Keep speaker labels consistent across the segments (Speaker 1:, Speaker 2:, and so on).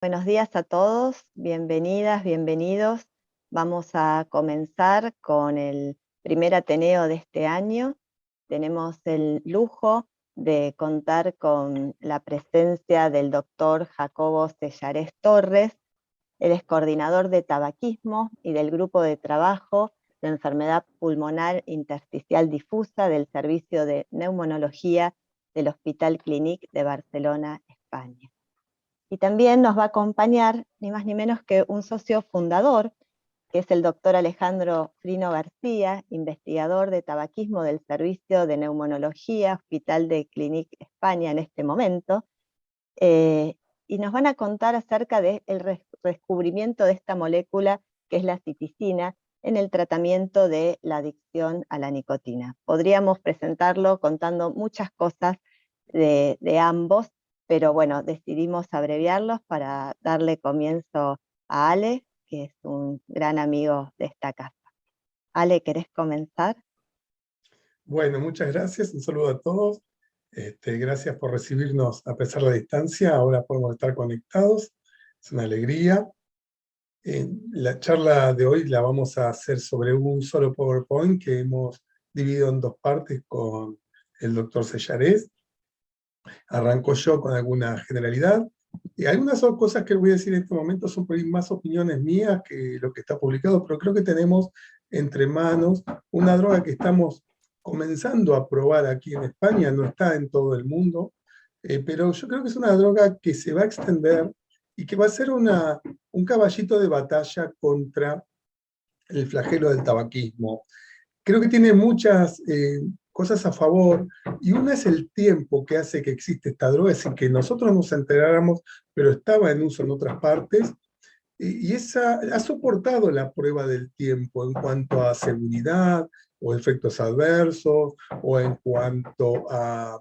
Speaker 1: Buenos días a todos, bienvenidas, bienvenidos. Vamos a comenzar con el primer Ateneo de este año. Tenemos el lujo de contar con la presencia del doctor Jacobo Sellarés Torres. Él es coordinador de tabaquismo y del grupo de trabajo de enfermedad pulmonar intersticial difusa del Servicio de Neumonología del Hospital Clínic de Barcelona, España. Y también nos va a acompañar ni más ni menos que un socio fundador, que es el doctor Alejandro Frino García, investigador de tabaquismo del Servicio de Neumonología, Hospital de Clínic España en este momento, y nos van a contar acerca del descubrimiento de esta molécula que es la citicina en el tratamiento de la adicción a la nicotina. Podríamos presentarlo contando muchas cosas de ambos, pero bueno, decidimos abreviarlos para darle comienzo a Ale, que es un gran amigo de esta casa. Ale, ¿querés comenzar?
Speaker 2: Bueno, muchas gracias, un saludo a todos. Gracias por recibirnos a pesar de la distancia, ahora podemos estar conectados, es una alegría. La charla de hoy la vamos a hacer sobre un solo PowerPoint que hemos dividido en dos partes con el doctor Sellarés. Arranco yo con alguna generalidad, y algunas son cosas que voy a decir en este momento son por ahí más opiniones mías que lo que está publicado, pero creo que tenemos entre manos una droga que estamos comenzando a probar aquí en España, no está en todo el mundo, pero yo creo que es una droga que se va a extender y que va a ser un caballito de batalla contra el flagelo del tabaquismo. Creo que tiene muchas cosas a favor, y una es el tiempo que hace que existe esta droga, es decir, que nosotros nos enteráramos, pero estaba en uso en otras partes, y esa ha soportado la prueba del tiempo en cuanto a seguridad, o efectos adversos, o en cuanto a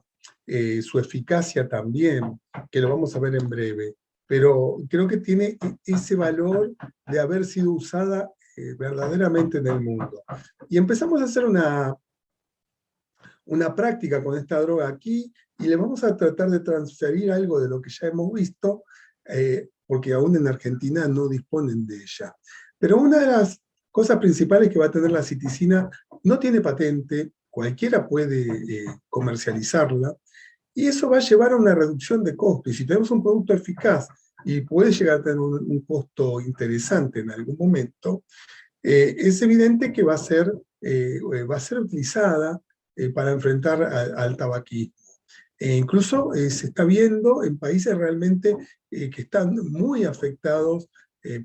Speaker 2: su eficacia también, que lo vamos a ver en breve. Pero creo que tiene ese valor de haber sido usada verdaderamente en el mundo. Y empezamos a hacer una práctica con esta droga aquí, y le vamos a tratar de transferir algo de lo que ya hemos visto, porque aún en Argentina no disponen de ella. Pero una de las cosas principales que va a tener la citicina, no tiene patente, cualquiera puede comercializarla, y eso va a llevar a una reducción de costos. Y si tenemos un producto eficaz y puede llegar a tener un costo interesante en algún momento, es evidente que va a ser utilizada para enfrentar al tabaquismo. Incluso se está viendo en países realmente que están muy afectados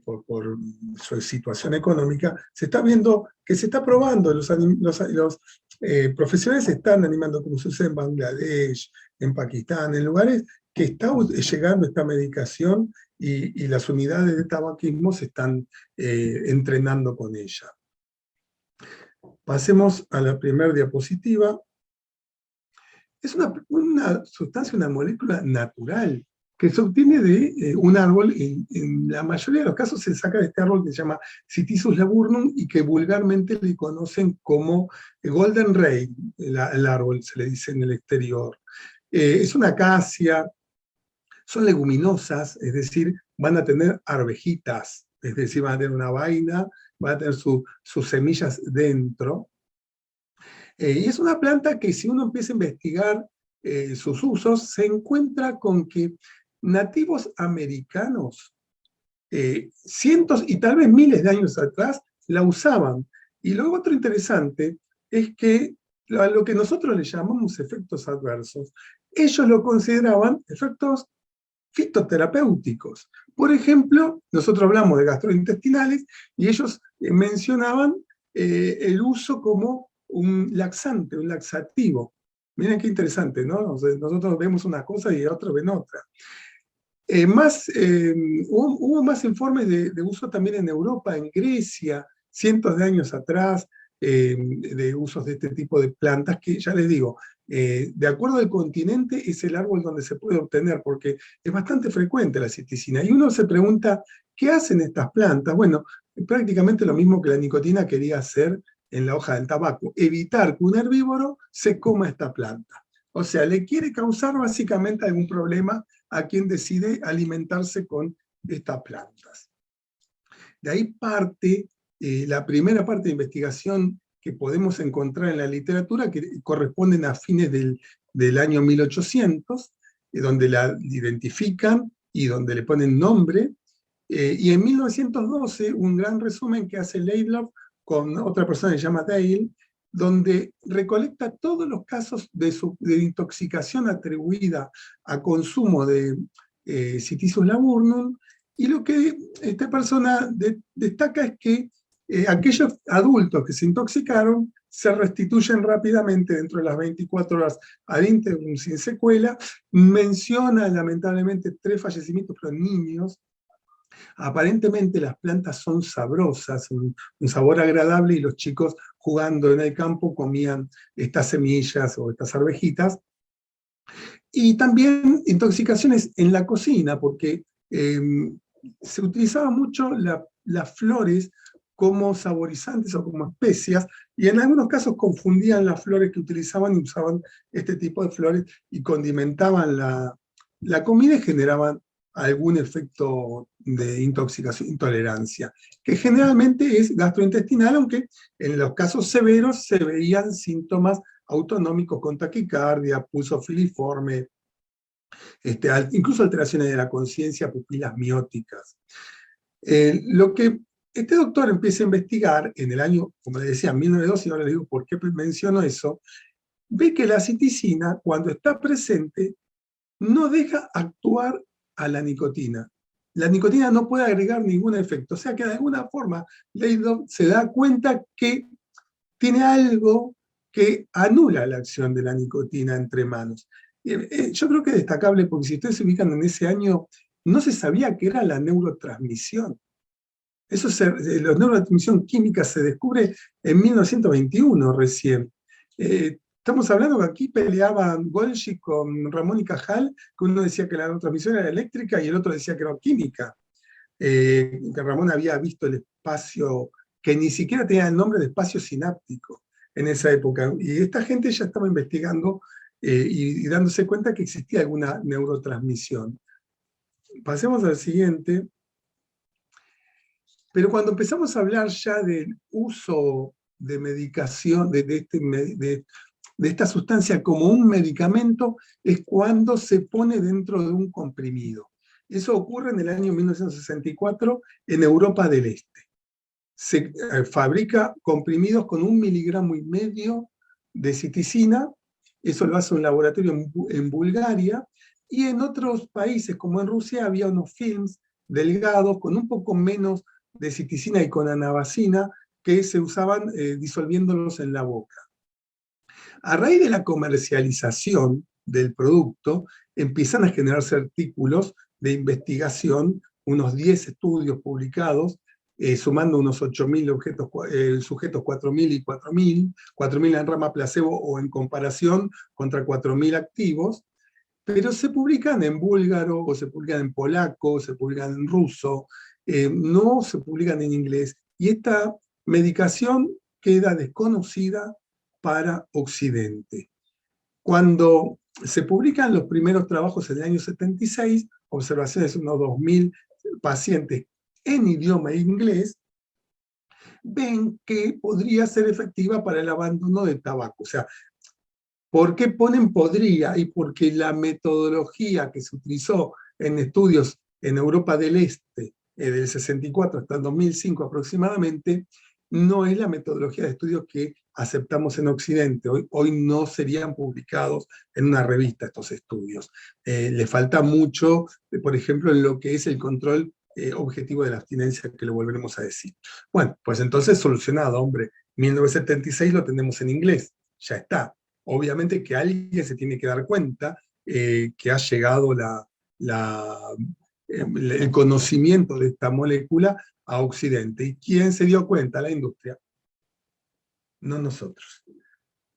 Speaker 2: por su situación económica, se está viendo que se está probando, los profesionales se están animando, como sucede en Bangladesh, en Pakistán, en lugares que está llegando esta medicación, y las unidades de tabaquismo se están entrenando con ella. Pasemos a la primera diapositiva. Es una sustancia, una molécula natural, que se obtiene de un árbol. En la mayoría de los casos se saca de este árbol que se llama Citisus laburnum, y que vulgarmente le conocen como Golden Rey, el árbol se le dice en el exterior. Es una acacia, son leguminosas, es decir, van a tener arvejitas, es decir, van a tener una vaina, van a tener sus semillas dentro. Y es una planta que, si uno empieza a investigar sus usos, se encuentra con que nativos americanos, cientos y tal vez miles de años atrás, la usaban. Y lo otro interesante es que a lo que nosotros le llamamos efectos adversos, ellos lo consideraban efectos fitoterapéuticos. Por ejemplo, nosotros hablamos de gastrointestinales, y ellos mencionaban el uso como un laxante, un laxativo. Miren qué interesante, ¿no? Nosotros vemos una cosa y otros ven otra. Hubo más informes de uso también en Europa, en Grecia, cientos de años atrás, de usos de este tipo de plantas, que ya les digo, de acuerdo al continente es el árbol donde se puede obtener, porque es bastante frecuente la citicina. Y uno se pregunta, ¿qué hacen estas plantas? Bueno, prácticamente lo mismo que la nicotina quería hacer en la hoja del tabaco: evitar que un herbívoro se coma esta planta. O sea, le quiere causar básicamente algún problema a quien decide alimentarse con estas plantas. De ahí parte la primera parte de investigación que podemos encontrar en la literatura, que corresponden a fines del año 1800, donde la identifican y donde le ponen nombre, y en 1912 un gran resumen que hace Laidlaw con otra persona que se llama Dale, donde recolecta todos los casos de intoxicación atribuida a consumo de Citizus laburnum, y lo que esta persona destaca es que aquellos adultos que se intoxicaron se restituyen rápidamente dentro de las 24 horas ad interim sin secuela. Menciona lamentablemente 3 fallecimientos, pero niños. Aparentemente las plantas son sabrosas, un sabor agradable, y los chicos jugando en el campo comían estas semillas o estas arvejitas. Y también intoxicaciones en la cocina, porque se utilizaba mucho las flores como saborizantes o como especias, y en algunos casos confundían las flores que utilizaban y usaban este tipo de flores y condimentaban la comida y generaban algún efecto de intoxicación, intolerancia, que generalmente es gastrointestinal, aunque en los casos severos se veían síntomas autonómicos con taquicardia, pulso filiforme, incluso alteraciones de la conciencia, pupilas mióticas. Lo que este doctor empieza a investigar en el año, como le decía, 1912, y ahora le digo por qué menciono eso, ve que la citicina, cuando está presente, no deja actuar a la nicotina. La nicotina no puede agregar ningún efecto, o sea que de alguna forma Laidlaw se da cuenta que tiene algo que anula la acción de la nicotina entre manos. Yo creo que es destacable porque si ustedes se ubican en ese año, no se sabía qué era la neurotransmisión. La neurotransmisión química se descubre en 1921 recién. Estamos hablando que aquí peleaban Golgi con Ramón y Cajal, que uno decía que la neurotransmisión era eléctrica y el otro decía que era química. Que Ramón había visto el espacio, que ni siquiera tenía el nombre de espacio sináptico en esa época. Y esta gente ya estaba investigando y dándose cuenta que existía alguna neurotransmisión. Pasemos al siguiente. Pero cuando empezamos a hablar ya del uso de medicación, de esta sustancia como un medicamento, es cuando se pone dentro de un comprimido. Eso ocurre en el año 1964 en Europa del Este. Se fabrica comprimidos con 1,5 miligramos de citicina, eso lo hace un laboratorio en Bulgaria, y en otros países como en Rusia había unos films delgados con un poco menos de citicina y con anabasina que se usaban disolviéndolos en la boca. A raíz de la comercialización del producto, empiezan a generarse artículos de investigación, unos 10 estudios publicados, sumando unos 8.000 sujetos, 4.000 y 4.000 en rama placebo o en comparación contra 4.000 activos, pero se publican en búlgaro, o se publican en polaco, o se publican en ruso, no se publican en inglés, y esta medicación queda desconocida para Occidente. Cuando se publican los primeros trabajos en el año 76, observaciones de unos 2.000 pacientes en idioma inglés, ven que podría ser efectiva para el abandono del tabaco. O sea, ¿por qué ponen podría? Y porque la metodología que se utilizó en estudios en Europa del Este, del 64 hasta el 2005 aproximadamente, no es la metodología de estudios que aceptamos en Occidente. Hoy no serían publicados en una revista estos estudios. Le falta mucho, por ejemplo, en lo que es el control objetivo de la abstinencia, que lo volveremos a decir. Bueno, pues entonces solucionado, hombre. 1976 lo tenemos en inglés, ya está. Obviamente que alguien se tiene que dar cuenta que ha llegado el conocimiento de esta molécula a Occidente. ¿Y quién se dio cuenta? La industria. No nosotros.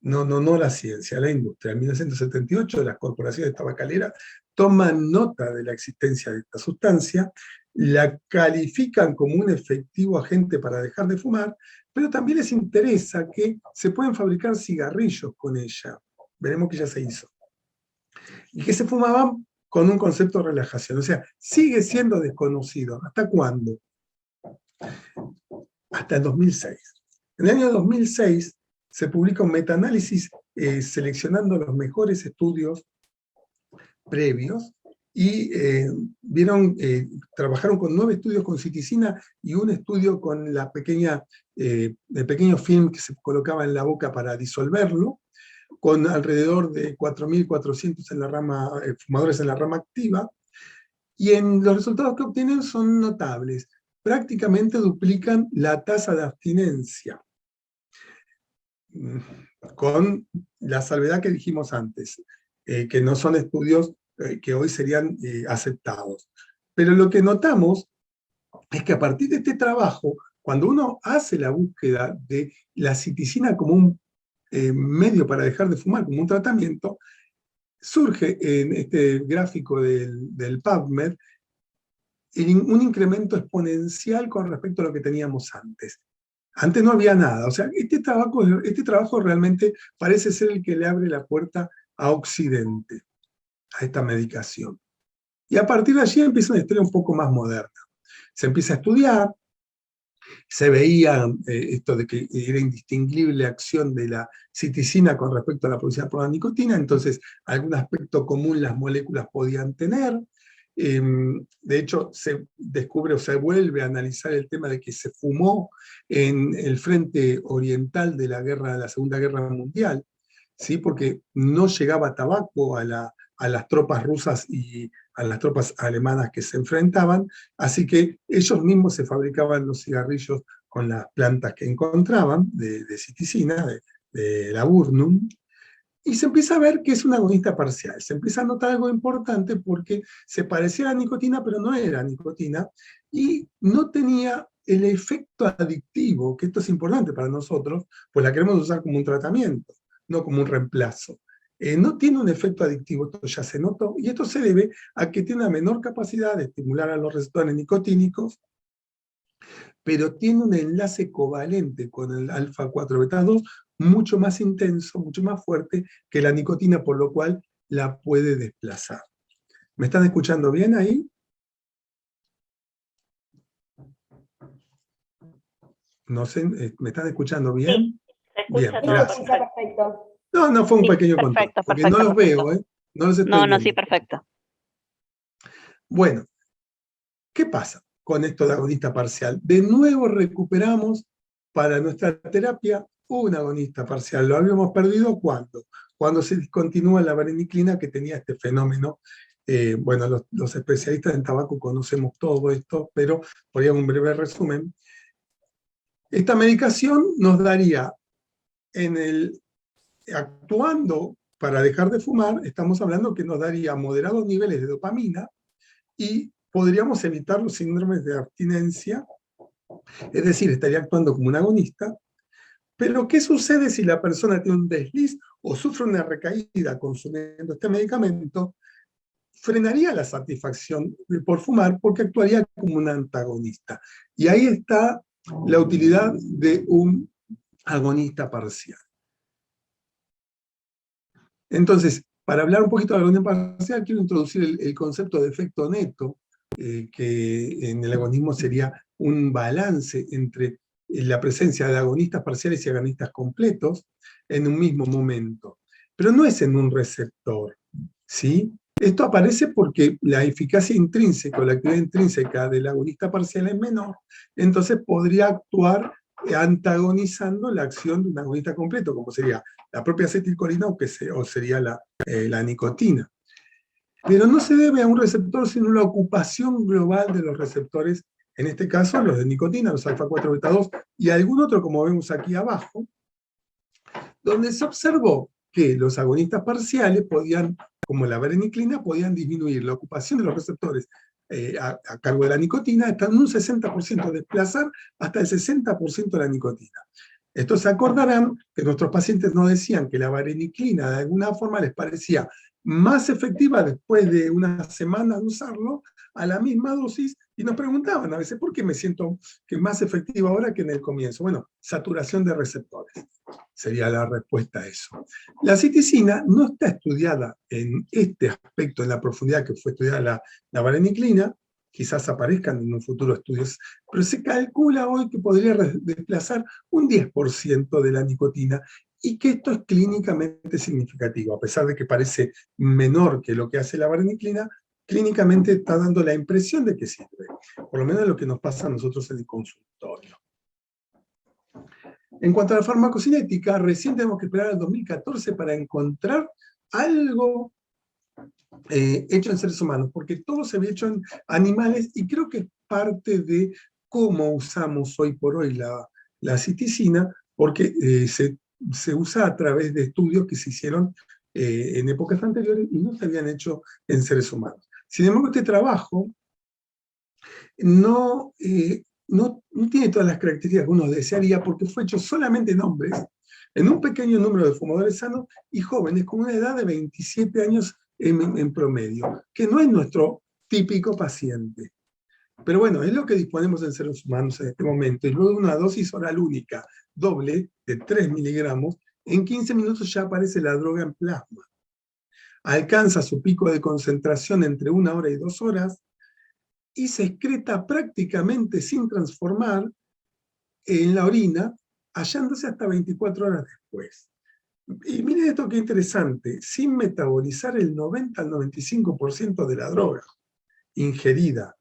Speaker 2: No la ciencia, la industria. En 1978 las corporaciones tabacaleras toman nota de la existencia de esta sustancia, la califican como un efectivo agente para dejar de fumar, pero también les interesa que se pueden fabricar cigarrillos con ella. Veremos que ya se hizo. Y que se fumaban con un concepto de relajación. O sea, sigue siendo desconocido. ¿Hasta cuándo? Hasta el 2006. En el año 2006 se publica un metaanálisis seleccionando los mejores estudios previos y trabajaron con 9 estudios con citicina y un estudio con el pequeño film que se colocaba en la boca para disolverlo, con alrededor de 4.400 en la rama, fumadores en la rama activa, y los resultados que obtienen son notables. Prácticamente duplican la tasa de abstinencia, con la salvedad que dijimos antes, que no son estudios que hoy serían aceptados. Pero lo que notamos es que a partir de este trabajo, cuando uno hace la búsqueda de la citicina como un medio para dejar de fumar, como un tratamiento, surge en este gráfico del PubMed un incremento exponencial con respecto a lo que teníamos antes. Antes no había nada. O sea, este trabajo realmente parece ser el que le abre la puerta a Occidente, a esta medicación. Y a partir de allí empieza una historia un poco más moderna. Se empieza a estudiar, se veía esto de que era indistinguible acción de la citicina con respecto a la producida por la nicotina, entonces algún aspecto común las moléculas podían tener. De hecho, se descubre o se vuelve a analizar el tema de que se fumó en el frente oriental de la Segunda Guerra Mundial, ¿sí? Porque no llegaba tabaco a las tropas rusas y a las tropas alemanas que se enfrentaban, así que ellos mismos se fabricaban los cigarrillos con las plantas que encontraban, de citicina, de laburnum, y se empieza a ver que es un agonista parcial. Se empieza a notar algo importante porque se parecía a la nicotina, pero no era nicotina, y no tenía el efecto adictivo, que esto es importante para nosotros, pues la queremos usar como un tratamiento, no como un reemplazo. No tiene un efecto adictivo, esto ya se notó, y esto se debe a que tiene una menor capacidad de estimular a los receptores nicotínicos, pero tiene un enlace covalente con el alfa-4 beta-2 mucho más intenso, mucho más fuerte que la nicotina, por lo cual la puede desplazar. ¿Me están escuchando bien ahí? No sé, ¿me están escuchando bien?
Speaker 3: Sí, se
Speaker 2: Bien,
Speaker 3: escucha todo
Speaker 2: gracias.
Speaker 3: perfecto.
Speaker 2: No fue un
Speaker 3: Sí,
Speaker 2: pequeño control,
Speaker 3: perfecto,
Speaker 2: porque no
Speaker 3: perfecto,
Speaker 2: los
Speaker 3: perfecto.
Speaker 2: veo, no los estoy
Speaker 3: No, sí,
Speaker 2: viendo.
Speaker 3: perfecto.
Speaker 2: Bueno, ¿qué pasa con esto de agonista parcial? De nuevo recuperamos para nuestra terapia un agonista parcial. ¿Lo habíamos perdido cuándo? Cuando se discontinúa la vareniclina, que tenía este fenómeno. Bueno, los especialistas en tabaco conocemos todo esto, pero por ahí un breve resumen. Esta medicación nos daría, actuando para dejar de fumar, estamos hablando que nos daría moderados niveles de dopamina y podríamos evitar los síndromes de abstinencia, es decir, estaría actuando como un agonista. Pero ¿qué sucede si la persona tiene un desliz o sufre una recaída consumiendo este medicamento? Frenaría la satisfacción por fumar porque actuaría como un antagonista. Y ahí está la utilidad de un agonista parcial. Entonces, para hablar un poquito de agonista parcial, quiero introducir el concepto de efecto neto, que en el agonismo sería un balance entre la presencia de agonistas parciales y agonistas completos en un mismo momento. Pero no es en un receptor, ¿sí? Esto aparece porque la eficacia intrínseca o la actividad intrínseca del agonista parcial es menor, entonces podría actuar antagonizando la acción de un agonista completo, como sería la propia acetilcolina o sería la nicotina. Pero no se debe a un receptor, sino a la ocupación global de los receptores, en este caso los de nicotina, los alfa-4 beta-2 y algún otro, como vemos aquí abajo, donde se observó que los agonistas parciales podían, como la vareniclina, podían disminuir la ocupación de los receptores a cargo de la nicotina hasta en un 60%, desplazar hasta el 60% de la nicotina. Estos se acordarán que nuestros pacientes nos decían que la vareniclina de alguna forma les parecía más efectiva después de una semana de usarlo, a la misma dosis, y nos preguntaban a veces, ¿por qué me siento que es más efectiva ahora que en el comienzo? Bueno, saturación de receptores. sería la respuesta a eso. La citicina no está estudiada en este aspecto, en la profundidad que fue estudiada la vareniclina, quizás aparezcan en un futuro estudios, pero se calcula hoy que podría desplazar un 10% de la nicotina, y que esto es clínicamente significativo, a pesar de que parece menor que lo que hace la vareniclina, clínicamente está dando la impresión de que sirve, por lo menos lo que nos pasa a nosotros en el consultorio. En cuanto a la farmacocinética, recién tenemos que esperar al 2014 para encontrar algo hecho en seres humanos, porque todo se había hecho en animales, y creo que es parte de cómo usamos hoy por hoy la citicina, porque se usa a través de estudios que se hicieron en épocas anteriores y no se habían hecho en seres humanos. Sin embargo, este trabajo no tiene todas las características que uno desearía, porque fue hecho solamente en hombres, en un pequeño número de fumadores sanos y jóvenes con una edad de 27 años en promedio, que no es nuestro típico paciente. Pero bueno, es lo que disponemos en seres humanos en este momento, y luego de una dosis oral única, doble, de 3 miligramos, en 15 minutos ya aparece la droga en plasma. Alcanza su pico de concentración entre 1 hora y 2 horas, y se excreta prácticamente sin transformar en la orina, hallándose hasta 24 horas después. Y miren esto qué interesante, sin metabolizar el 90 al 95% de la droga ingerida.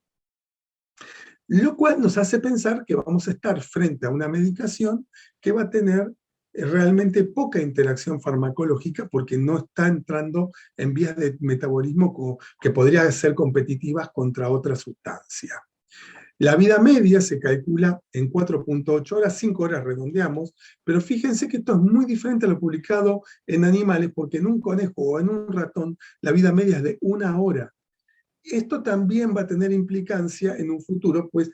Speaker 2: Lo cual nos hace pensar que vamos a estar frente a una medicación que va a tener realmente poca interacción farmacológica, porque no está entrando en vías de metabolismo que podrían ser competitivas contra otra sustancia. La vida media se calcula en 4.8 horas, 5 horas redondeamos, pero fíjense que esto es muy diferente a lo publicado en animales, porque en un conejo o en un ratón la vida media es de 1 hora. Esto también va a tener implicancia en un futuro, pues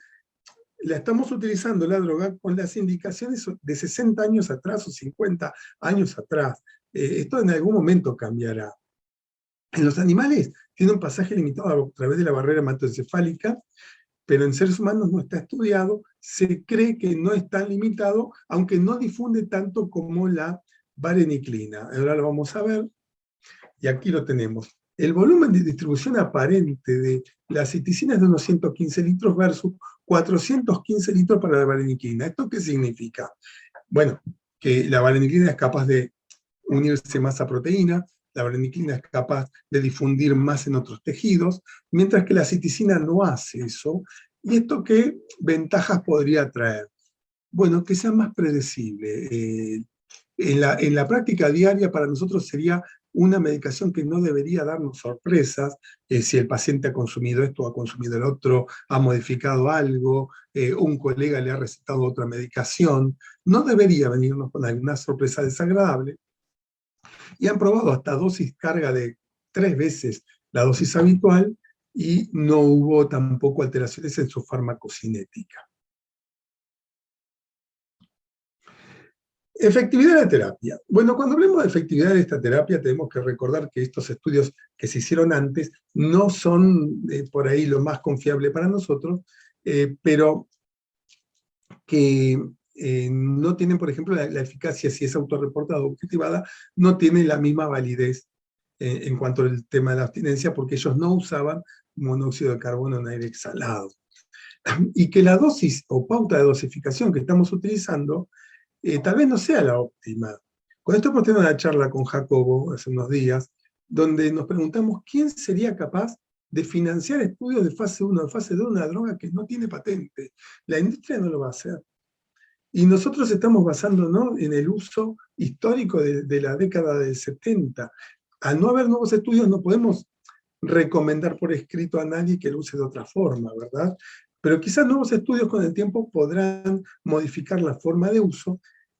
Speaker 2: la estamos utilizando la droga con las indicaciones de 60 años atrás o 50 años atrás. Esto en algún momento cambiará. En los animales tiene un pasaje limitado a través de la barrera hematoencefálica, pero en seres humanos no está estudiado, se cree que no es tan limitado, aunque no difunde tanto como la vareniclina. Ahora lo vamos a ver, y aquí lo tenemos. El volumen de distribución aparente de la citicina es de unos 115 litros versus 415 litros para la vareniclina. ¿Esto qué significa? Bueno, que la vareniclina es capaz de unirse más a proteína, la vareniclina es capaz de difundir más en otros tejidos, mientras que la citicina no hace eso. ¿Y esto qué ventajas podría traer? Bueno, que sea más predecible. En la práctica diaria para nosotros sería una medicación que no debería darnos sorpresas, si el paciente ha consumido esto, ha consumido el otro, ha modificado algo, un colega le ha recetado otra medicación, no debería venirnos con alguna sorpresa desagradable. Y han probado hasta dosis carga de 3 veces la dosis habitual, y no hubo tampoco alteraciones en su farmacocinética. Efectividad de la terapia. Bueno, cuando hablemos de efectividad de esta terapia, tenemos que recordar que estos estudios que se hicieron antes no son por ahí lo más confiable para nosotros, pero que no tienen, por ejemplo, la eficacia, si es autorreportada o objetivada, no tiene la misma validez en cuanto al tema de la abstinencia, porque ellos no usaban monóxido de carbono en aire exhalado. Y que la dosis o pauta de dosificación que estamos utilizando tal vez no sea la óptima. Con esto hemos tenido una charla con Jacobo hace unos días, donde nos preguntamos quién sería capaz de financiar estudios de fase 1 o fase 2 de una droga que no tiene patente. La industria no lo va a hacer. Y nosotros estamos basándonos en el uso histórico de la década del 70. Al no haber nuevos estudios no podemos recomendar por escrito a nadie que lo use de otra forma, ¿verdad? Pero quizás nuevos estudios con el tiempo podrán modificar la forma de uso,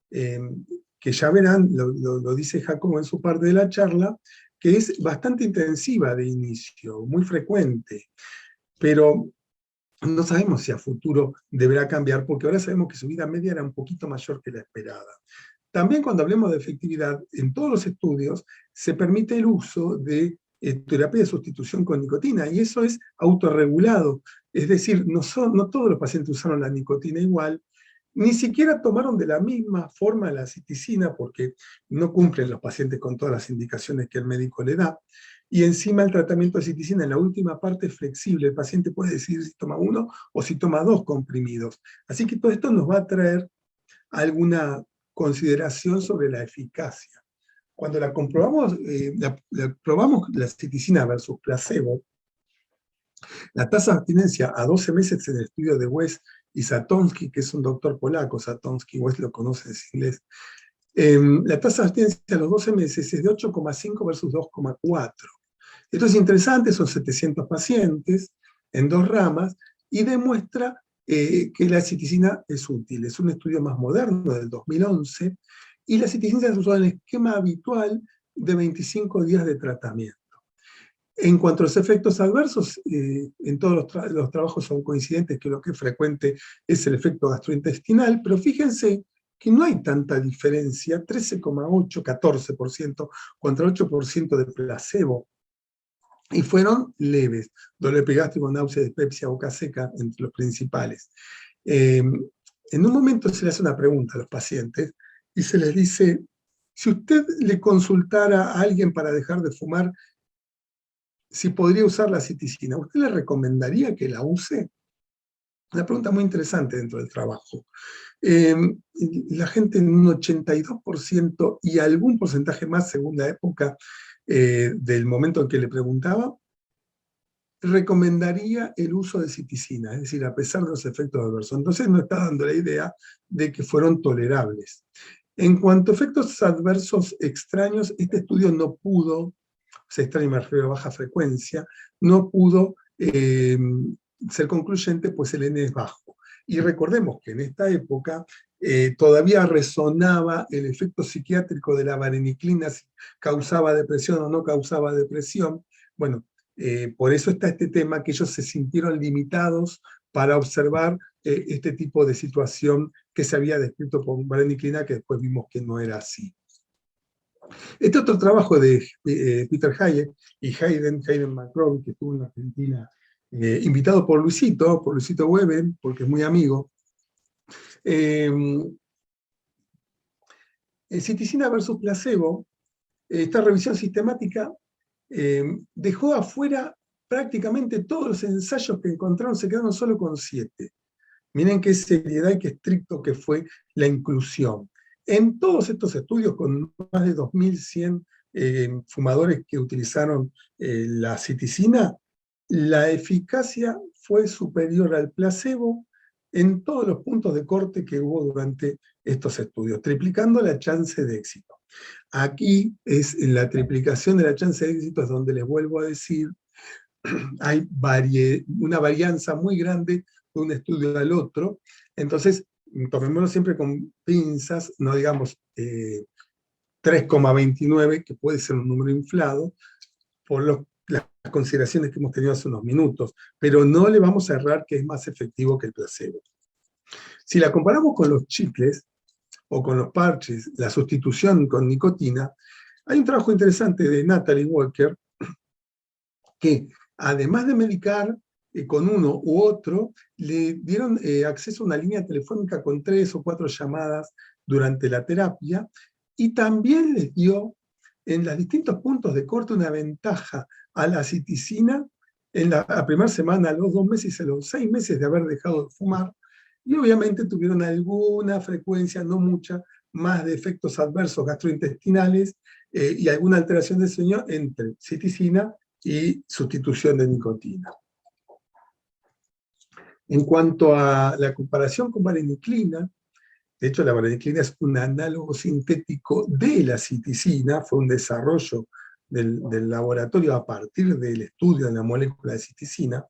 Speaker 2: que ya verán, lo dice Jacobo en su parte de la charla, que es bastante intensiva de inicio, muy frecuente, pero no sabemos si a futuro deberá cambiar, porque ahora sabemos que su vida media era un poquito mayor que la esperada. También cuando hablemos de efectividad, en todos los estudios se permite el uso de terapia de sustitución con nicotina, y eso es autorregulado. Es decir, no todos los pacientes usaron la nicotina igual, Ni siquiera tomaron de la misma forma la citicina porque no cumplen los pacientes con todas las indicaciones que el médico le da. Y encima el tratamiento de citicina en la última parte es flexible. El paciente puede decidir si toma uno o si toma dos comprimidos. Así que todo esto nos va a traer alguna consideración sobre la eficacia. Cuando la comprobamos, probamos la citicina versus placebo, la tasa de abstinencia a 12 meses en el estudio de West y Satonsky, que es un doctor polaco, Satonsky, West lo conoce en inglés, la tasa de abstinencia a los 12 meses es de 8,5 versus 2,4. Esto es interesante, son 700 pacientes en dos ramas y demuestra que la citicina es útil. Es un estudio más moderno, del 2011, y la citicina se usó en el esquema habitual de 25 días de tratamiento. En cuanto a los efectos adversos, en todos los trabajos son coincidentes que lo que es frecuente es el efecto gastrointestinal, pero fíjense que no hay tanta diferencia, 13,8, 14% contra 8% de placebo, y fueron leves, dolor epigástrico, náusea, dispepsia, boca seca, entre los principales. En un momento se le hace una pregunta a los pacientes y se les dice, si usted le consultara a alguien para dejar de fumar, si podría usar la citicina, ¿usted le recomendaría que la use? Una pregunta muy interesante dentro del trabajo. La gente en un 82% y algún porcentaje más según la época del momento en que le preguntaba, recomendaría el uso de citicina, es decir, a pesar de los efectos adversos. Entonces nos está dando la idea de que fueron tolerables. En cuanto a efectos adversos extraños, este estudio no pudo, se extraña me refiero a baja frecuencia, no pudo ser concluyente, pues el N es bajo. Y recordemos que en esta época todavía resonaba el efecto psiquiátrico de la vareniclina, si causaba depresión o no causaba depresión. Bueno, por eso está este tema que ellos se sintieron limitados para observar este tipo de situación que se había descrito por vareniclina, que después vimos que no era así. Este otro trabajo de Peter Hayek y Hayden McCrory, que estuvo en Argentina, invitado por Luisito Weber, porque es muy amigo, citicina versus placebo, esta revisión sistemática dejó afuera prácticamente todos los ensayos que encontraron, se quedaron solo con 7. Miren qué seriedad y qué estricto que fue la inclusión. En todos estos estudios, con más de 2.100 fumadores que utilizaron la citicina, la eficacia fue superior al placebo en todos los puntos de corte que hubo durante estos estudios, triplicando la chance de éxito. Aquí es en la triplicación de la chance de éxito es donde les vuelvo a decir, hay una varianza muy grande de un estudio al otro, entonces tomémoslo siempre con pinzas, no digamos 3,29, que puede ser un número inflado, por las consideraciones que hemos tenido hace unos minutos, pero no le vamos a errar que es más efectivo que el placebo. Si la comparamos con los chicles o con los parches, la sustitución con nicotina, hay un trabajo interesante de Natalie Walker que además de medicar con uno u otro, le dieron acceso a una línea telefónica con 3 o 4 llamadas durante la terapia y también les dio en los distintos puntos de corte una ventaja a la citicina en la primera semana, a los 2 meses y a los 6 meses de haber dejado de fumar, y obviamente tuvieron alguna frecuencia, no mucha, más de efectos adversos gastrointestinales y alguna alteración del sueño entre citicina y sustitución de nicotina. En cuanto a la comparación con vareniclina, de hecho la vareniclina es un análogo sintético de la citicina, fue un desarrollo del laboratorio a partir del estudio de la molécula de citicina.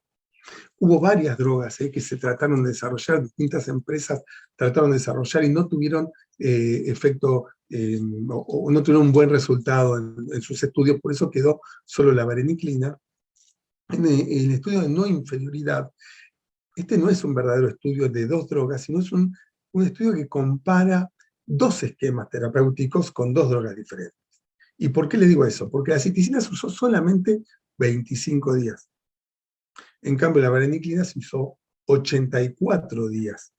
Speaker 2: Hubo varias drogas que se trataron de desarrollar, distintas empresas trataron de desarrollar y no tuvieron efecto o no tuvieron un buen resultado en sus estudios, por eso quedó solo la vareniclina. En el estudio de no inferioridad, este no es un verdadero estudio de 2 drogas, sino es un estudio que compara 2 esquemas terapéuticos con 2 drogas diferentes. ¿Y por qué le digo eso? Porque la citicina se usó solamente 25 días. En cambio, la vareniclina se usó 84 días.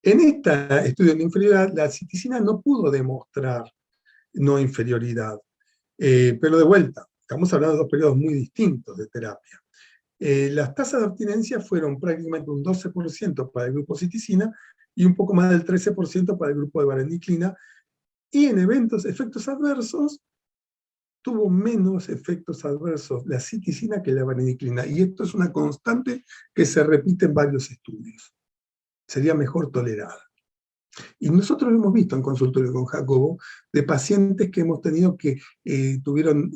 Speaker 2: En este estudio de inferioridad, la citicina no pudo demostrar no inferioridad, pero de vuelta, estamos hablando de dos periodos muy distintos de terapia. Las tasas de abstinencia fueron prácticamente un 12% para el grupo citicina y un poco más del 13% para el grupo de vareniclina, y en efectos adversos, tuvo menos efectos adversos la citicina que la vareniclina, y esto es una constante que se repite en varios estudios. Sería mejor tolerada. Y nosotros lo hemos visto en consultorio con Jacobo, de pacientes que hemos tenido que tuvieron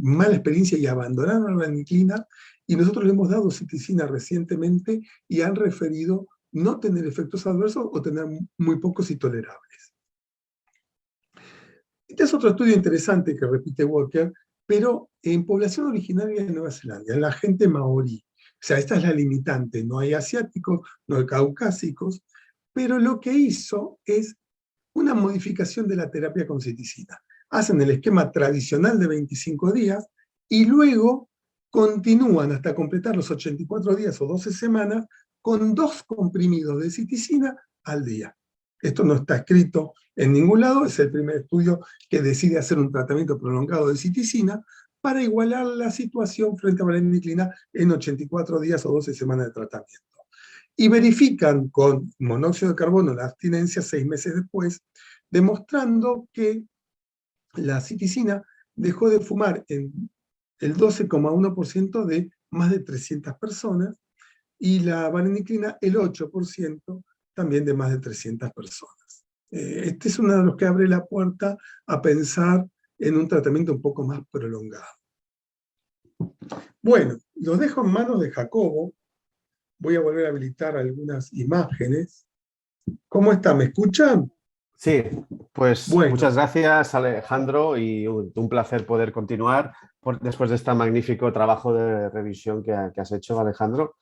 Speaker 2: mala experiencia y abandonaron la vareniclina, y nosotros le hemos dado citicina recientemente y han referido no tener efectos adversos o tener muy pocos y tolerables. Este es otro estudio interesante que repite Walker, pero en población originaria de Nueva Zelanda, en la gente maorí. O sea, esta es la limitante, no hay asiáticos, no hay caucásicos, pero lo que hizo es una modificación de la terapia con citicina. Hacen el esquema tradicional de 25 días y luego continúan hasta completar los 84 días o 12 semanas con 2 comprimidos de citicina al día. Esto no está escrito en ningún lado, es el primer estudio que decide hacer un tratamiento prolongado de citicina para igualar la situación frente a vareniclina en 84 días o 12 semanas de tratamiento. Y verifican con monóxido de carbono la abstinencia 6 meses después, demostrando que la citicina dejó de fumar en el 12,1% de más de 300 personas, y la vareniclina el 8% también de más de 300 personas. Este es uno de los que abre la puerta a pensar en un tratamiento un poco más prolongado. Bueno, los dejo en manos de Jacobo. Voy a volver a habilitar algunas imágenes. ¿Cómo está? ¿Me escuchan?
Speaker 3: Sí, pues
Speaker 2: Bueno,
Speaker 3: muchas gracias, Alejandro, y un placer poder continuar después de este magnífico trabajo de revisión que has hecho, Alejandro.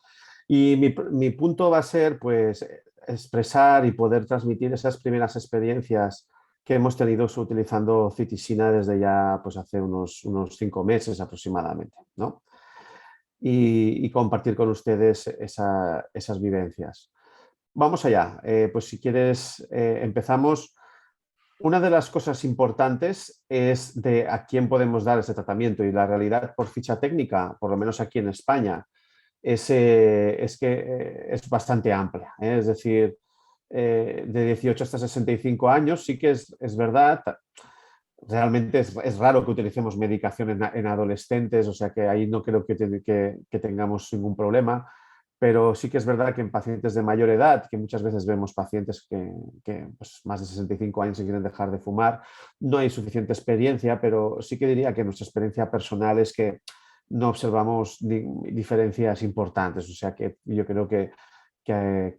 Speaker 3: Y mi punto va a ser, pues, expresar y poder transmitir esas primeras experiencias que hemos tenido utilizando citisina desde ya, pues, hace unos 5 meses aproximadamente, ¿no? Y compartir con ustedes esas vivencias. Vamos allá. Pues si quieres, empezamos. Una de las cosas importantes es de a quién podemos dar ese tratamiento, y la realidad por ficha técnica, por lo menos aquí en España, es que es bastante amplia, ¿eh? Es decir, de 18 hasta 65 años sí que es verdad. Realmente es raro que utilicemos medicación en adolescentes, o sea que ahí no creo que tengamos ningún problema, pero sí que es verdad que en pacientes de mayor edad, que muchas veces vemos pacientes que pues, más de 65 años y quieren dejar de fumar, no hay suficiente experiencia, pero sí que diría que nuestra experiencia personal es que no observamos diferencias importantes, o sea que yo creo que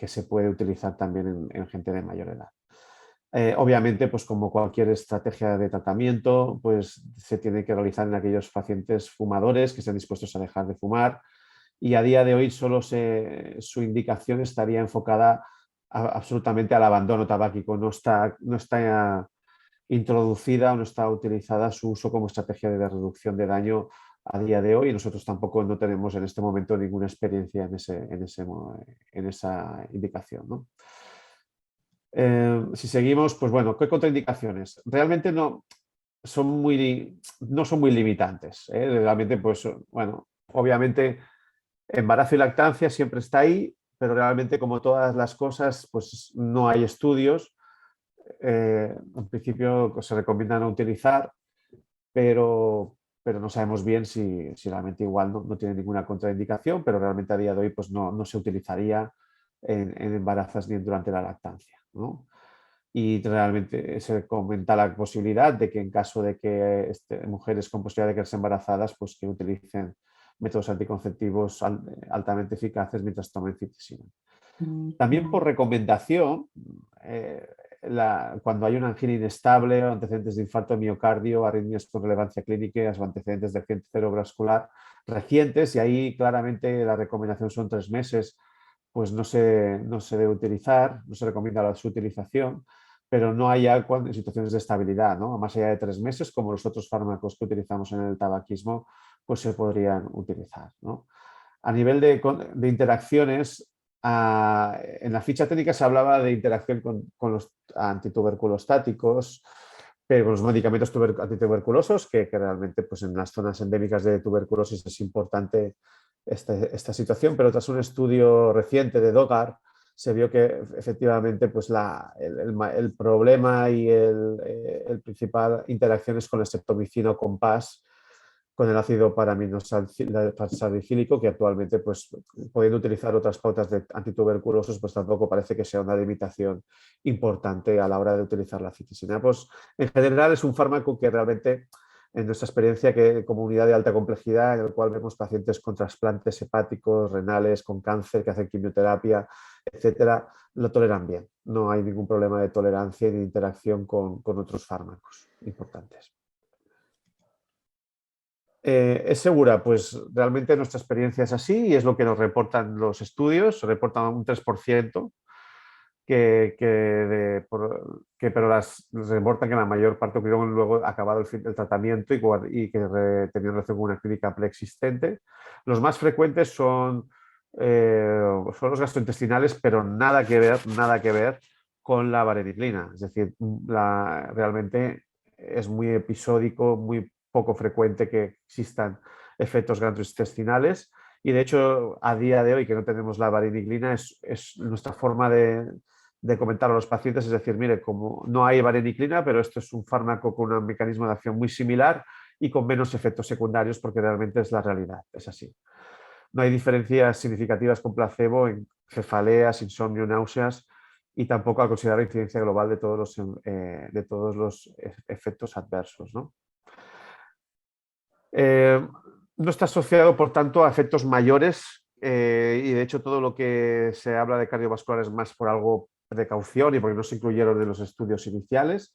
Speaker 3: se puede utilizar también en gente de mayor edad. Obviamente, pues como cualquier estrategia de tratamiento, pues se tiene que realizar en aquellos pacientes fumadores que estén dispuestos a dejar de fumar, y a día de hoy solo su indicación estaría enfocada absolutamente al abandono tabáquico. No está introducida o no está utilizada su uso como estrategia de reducción de daño a día de hoy, y nosotros tampoco no tenemos en este momento ninguna experiencia en esa indicación, ¿no? Si seguimos, pues bueno, ¿qué contraindicaciones? Realmente no son muy limitantes, ¿eh? Realmente, pues bueno, obviamente embarazo y lactancia siempre está ahí, pero realmente, como todas las cosas, pues no hay estudios. En principio pues, se recomienda no utilizar, pero no sabemos bien si realmente igual no tiene ninguna contraindicación, pero realmente a día de hoy pues no se utilizaría en embarazos ni durante la lactancia, ¿no? Y realmente se comenta la posibilidad de que en caso de que mujeres con posibilidad de quedarse embarazadas, pues que utilicen métodos anticonceptivos altamente eficaces mientras tomen citisina. También por recomendación, cuando hay una angina inestable o antecedentes de infarto de miocardio, arritmias con relevancia clínica o antecedentes de accidente cerebrovascular recientes, y ahí claramente la recomendación son 3 meses, pues no se debe utilizar, no se recomienda su utilización, pero no hay algo en situaciones de estabilidad, ¿no? Más allá de 3 meses, como los otros fármacos que utilizamos en el tabaquismo, pues se podrían utilizar, ¿no? A nivel de interacciones, en la ficha técnica se hablaba de interacción con los antituberculostáticos, pero con los medicamentos antituberculosos, que realmente pues, en las zonas endémicas de tuberculosis es importante esta situación, pero tras un estudio reciente de Dogar se vio que efectivamente pues, el problema y el principal interacción es con el streptomicina o con PAS, con el ácido paraminosalicílico, que actualmente, pues, pudiendo utilizar otras pautas de antituberculosos, pues tampoco parece que sea una limitación importante a la hora de utilizar la citisina. Pues, en general es un fármaco que realmente, en nuestra experiencia, que como unidad de alta complejidad, en el cual vemos pacientes con trasplantes hepáticos, renales, con cáncer, que hacen quimioterapia, etcétera, lo toleran bien. No hay ningún problema de tolerancia ni de interacción con otros fármacos importantes. ¿Es segura? Pues realmente nuestra experiencia es así y es lo que nos reportan los estudios. Reportan un 3% pero reportan que la mayor parte ocurrió luego acabado el tratamiento y que tenían relación con una clínica preexistente. Los más frecuentes son los gastrointestinales, pero nada que ver con la vareniclina. Es decir, realmente es muy episódico, muy poco frecuente que existan efectos gastrointestinales y de hecho a día de hoy que no tenemos la vareniclina es nuestra forma de comentar a los pacientes, es decir, mire, como no hay vareniclina, pero esto es un fármaco con un mecanismo de acción muy similar y con menos efectos secundarios porque realmente es la realidad, es así. No hay diferencias significativas con placebo en cefaleas, insomnio, náuseas y tampoco al considerar la incidencia global de todos los efectos adversos, ¿no? No está asociado, por tanto, a efectos mayores y, de hecho, todo lo que se habla de cardiovascular es más por algo precaución y porque no se incluyeron en los estudios iniciales,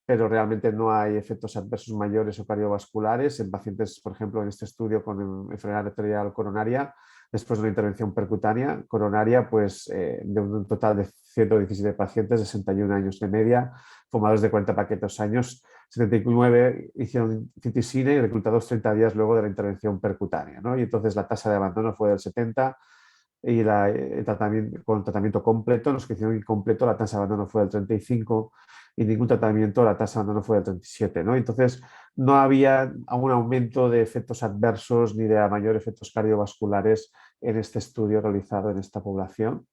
Speaker 3: pero realmente no hay efectos adversos mayores o cardiovasculares en pacientes, por ejemplo, en este estudio con enfermedad arterial coronaria, después de una intervención percutánea coronaria, pues de un total de 117 pacientes, 61 años de media, fumadores de 40 paquetes años, 79 hicieron citisina y reclutados 30 días luego de la intervención percutánea, ¿no? Y entonces la tasa de abandono fue del 70 y con tratamiento completo, los que hicieron incompleto la tasa de abandono fue del 35 y ningún tratamiento la tasa de abandono fue del 37, ¿no? Entonces no había un aumento de efectos adversos ni de mayor efectos cardiovasculares en este estudio realizado en esta población,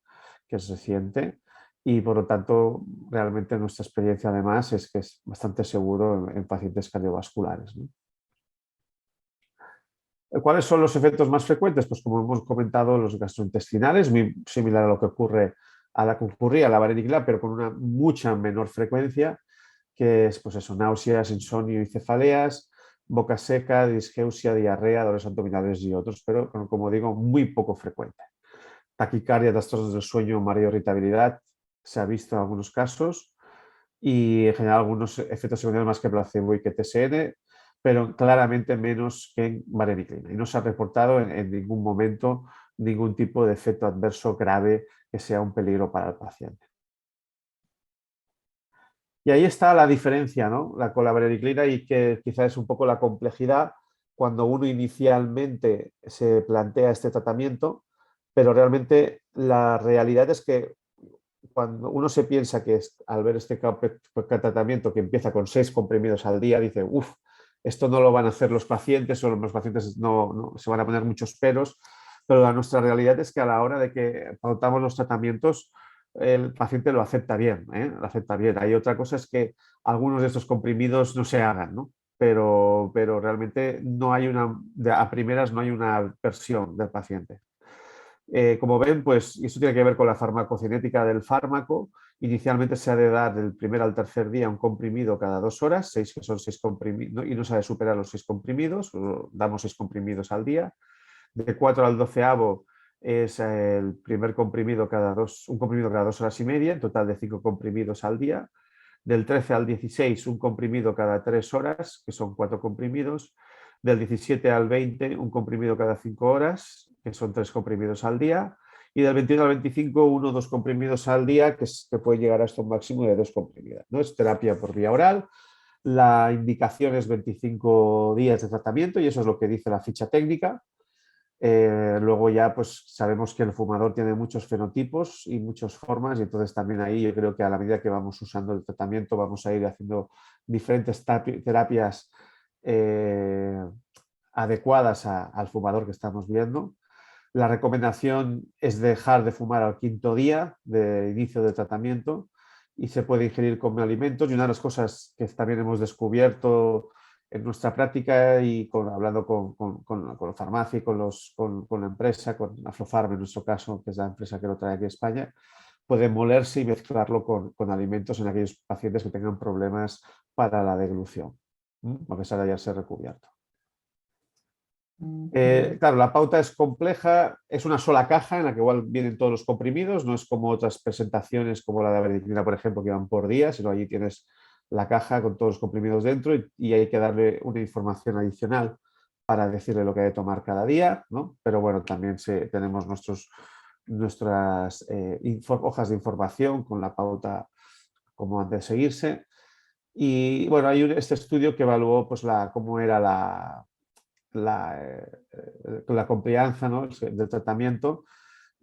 Speaker 3: que es reciente. Y por lo tanto, realmente nuestra experiencia además es que es bastante seguro en pacientes cardiovasculares, ¿no? ¿Cuáles son los efectos más frecuentes? Pues como hemos comentado, los gastrointestinales, muy similar a lo que ocurría a la vareniclina, pero con una mucha menor frecuencia, que es pues eso, náuseas, insomnio y cefaleas, boca seca, disgeusia, diarrea, dolores abdominales y otros, pero como digo, muy poco frecuente. Taquicardia, trastornos del sueño, mareo, irritabilidad, se ha visto en algunos casos y en general algunos efectos secundarios más que placebo y que TSN, pero claramente menos que en vareniclina. Y no se ha reportado en ningún momento ningún tipo de efecto adverso grave que sea un peligro para el paciente. Y ahí está la diferencia, ¿no? Con la vareniclina y que quizás es un poco la complejidad cuando uno inicialmente se plantea este tratamiento, pero realmente la realidad es que cuando uno se piensa que al ver este tratamiento que empieza con 6 comprimidos al día, dice, uff, esto no lo van a hacer los pacientes o los pacientes no se van a poner muchos peros, pero nuestra realidad es que a la hora de que pautamos los tratamientos, el paciente lo acepta bien, ¿eh? Lo acepta bien. Hay otra cosa es que algunos de estos comprimidos no se hagan, ¿no? Pero realmente no hay a primeras no hay una aversión del paciente. Como ven, pues eso tiene que ver con la farmacocinética del fármaco. Inicialmente se ha de dar del primer al tercer día un comprimido cada 2 horas, 6 que son 6 comprimidos, y no se ha de superar los 6 comprimidos, damos 6 comprimidos al día. De 4 al 12avo es el primer comprimido un comprimido cada 2 horas y media, en total de 5 comprimidos al día. Del 13 al 16, un comprimido cada 3 horas, que son 4 comprimidos. Del 17 al 20, un comprimido cada 5 horas, que son 3 comprimidos al día. Y del 21 al 25, 1 o 2 comprimidos al día, que puede llegar hasta un máximo de 2 comprimidos, ¿no? Es terapia por vía oral. La indicación es 25 días de tratamiento y eso es lo que dice la ficha técnica. Luego ya pues sabemos que el fumador tiene muchos fenotipos y muchas formas, y entonces también ahí yo creo que a la medida que vamos usando el tratamiento vamos a ir haciendo diferentes terapias adecuadas al fumador que estamos viendo. La recomendación es dejar de fumar al 5.º día de inicio del tratamiento y se puede ingerir como alimentos. Y una de las cosas que también hemos descubierto en nuestra práctica y hablando con la farmacia y con la empresa, con Aflofarm en nuestro caso, que es la empresa que lo trae aquí a España, puede molerse y mezclarlo con alimentos en aquellos pacientes que tengan problemas para la deglución, a pesar de ya ser recubierto. Claro, la pauta es compleja, es una sola caja en la que igual vienen todos los comprimidos, no es como otras presentaciones como la de avericlina, por ejemplo, que van por día, sino allí tienes la caja con todos los comprimidos dentro y hay que darle una información adicional para decirle lo que hay que tomar cada día, ¿no? Pero bueno, también tenemos nuestras hojas de información con la pauta cómo han de seguirse. Y bueno, hay este estudio que evaluó pues, cómo era la complianza, ¿no?, del tratamiento,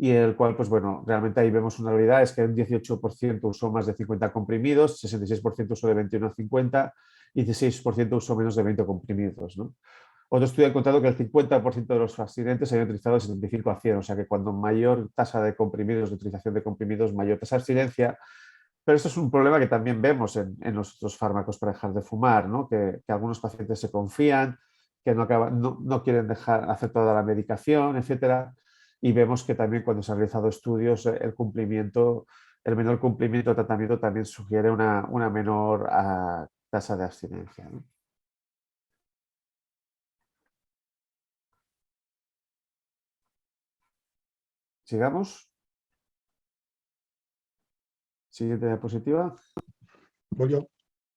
Speaker 3: y el cual, pues bueno, realmente ahí vemos una realidad, es que un 18% usó más de 50 comprimidos, 66% usó de 21 a 50 y 16% usó menos de 20 comprimidos, ¿no? Otro estudio ha encontrado que el 50% de los accidentes habían utilizado de 75 a 100, o sea que cuando mayor tasa de comprimidos, de utilización de comprimidos, mayor tasa de abstinencia. Pero esto es un problema que también vemos en los otros fármacos para dejar de fumar, ¿no? Que algunos pacientes se confían, que no quieren dejar hacer toda la medicación, etcétera. Y vemos que también cuando se han realizado estudios, el menor cumplimiento del tratamiento también sugiere una menor tasa de abstinencia, ¿no? Sigamos. Siguiente diapositiva.
Speaker 2: Volvió.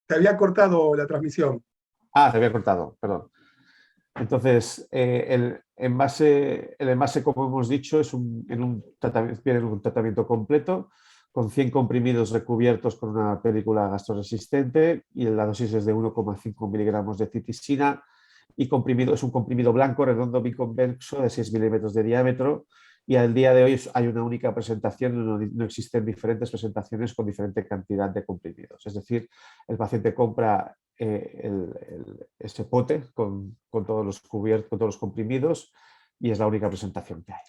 Speaker 2: Te había cortado la transmisión.
Speaker 3: Ah, se había cortado, perdón. Entonces, el envase, como hemos dicho, viene en un tratamiento completo con 100 comprimidos recubiertos con una película gastroresistente y la dosis es de 1,5 miligramos de citisina y es un comprimido blanco redondo biconvexo de 6 milímetros de diámetro, y al día de hoy hay una única presentación, no existen diferentes presentaciones con diferente cantidad de comprimidos. Es decir, el paciente compra ese pote con todos los cubiertos, con todos los comprimidos, y es la única presentación que hay.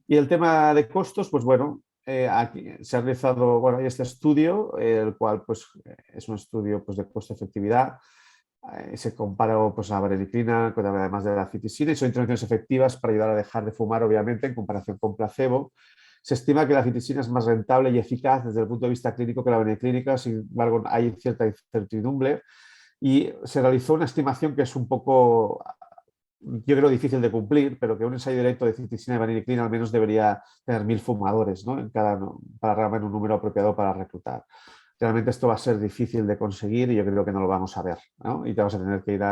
Speaker 3: Y el tema de costos, pues bueno, aquí se ha realizado, bueno, hay este estudio, el cual pues, es un estudio pues, de costo-efectividad. Se comparó pues, la vareniclina, además de la citisina, y son intervenciones efectivas para ayudar a dejar de fumar, obviamente, en comparación con placebo. Se estima que la citisina es más rentable y eficaz desde el punto de vista clínico que la vareniclina, sin embargo hay cierta incertidumbre, y se realizó una estimación que es un poco, yo creo, difícil de cumplir, pero que un ensayo directo de citisina y vareniclina al menos debería tener 1000 fumadores, ¿no?, para realmente un número apropiado para reclutar. Realmente esto va a ser difícil de conseguir y yo creo que no lo vamos a ver, ¿no? Y te vas a tener que ir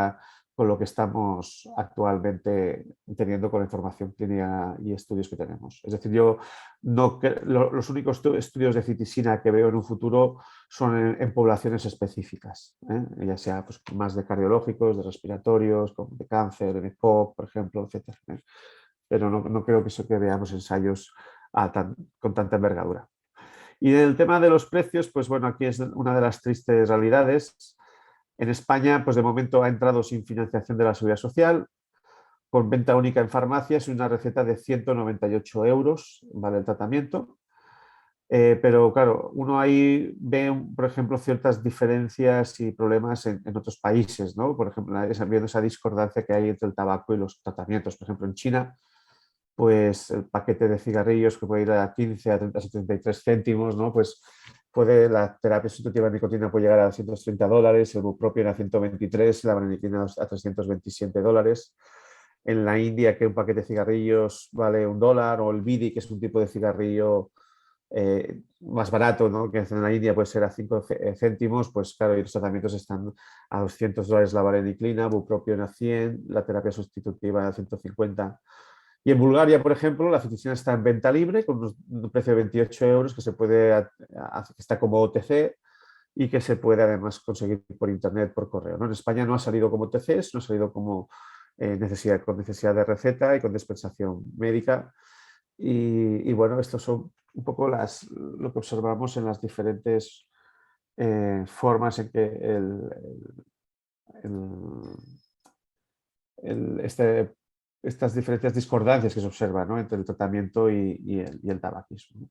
Speaker 3: con lo que estamos actualmente teniendo con la información clínica y estudios que tenemos. Es decir, los únicos estudios de citisina que veo en un futuro son en poblaciones específicas, ¿eh? Ya sea pues, más de cardiológicos, de respiratorios, de cáncer, de POC, por ejemplo, etc. Pero no creo que veamos ensayos con tanta envergadura. Y en el tema de los precios, pues bueno, aquí es una de las tristes realidades. En España, pues de momento ha entrado sin financiación de la Seguridad Social, con venta única en farmacias y una receta de 198 euros, ¿vale?, el tratamiento. Pero claro, uno ahí ve, por ejemplo, ciertas diferencias y problemas en otros países, ¿no? Por ejemplo, viendo esa discordancia que hay entre el tabaco y los tratamientos. Por ejemplo, en China, pues el paquete de cigarrillos que puede ir a 15, a 30, a 73 céntimos, ¿no? Pues la terapia sustitutiva de nicotina puede llegar a $130, el bupropión a 123, la vareniclina a $327. En la India, que un paquete de cigarrillos vale $1, o el Bidi, que es un tipo de cigarrillo más barato, ¿no?, que en la India puede ser a 5 céntimos, pues claro, y los tratamientos están a $200 la vareniclina, bupropión a 100, la terapia sustitutiva a 150. Y en Bulgaria, por ejemplo, la citisina está en venta libre con un precio de 28 euros que se puede, que está como OTC, y que se puede además conseguir por internet, por correo, ¿no? En España no ha salido como TCs, no ha salido como con necesidad de receta y con dispensación médica. Y bueno, estos son un poco lo que observamos en las diferentes formas en que estas diferentes discordancias que se observan, ¿no?, entre el tratamiento y el tabaquismo.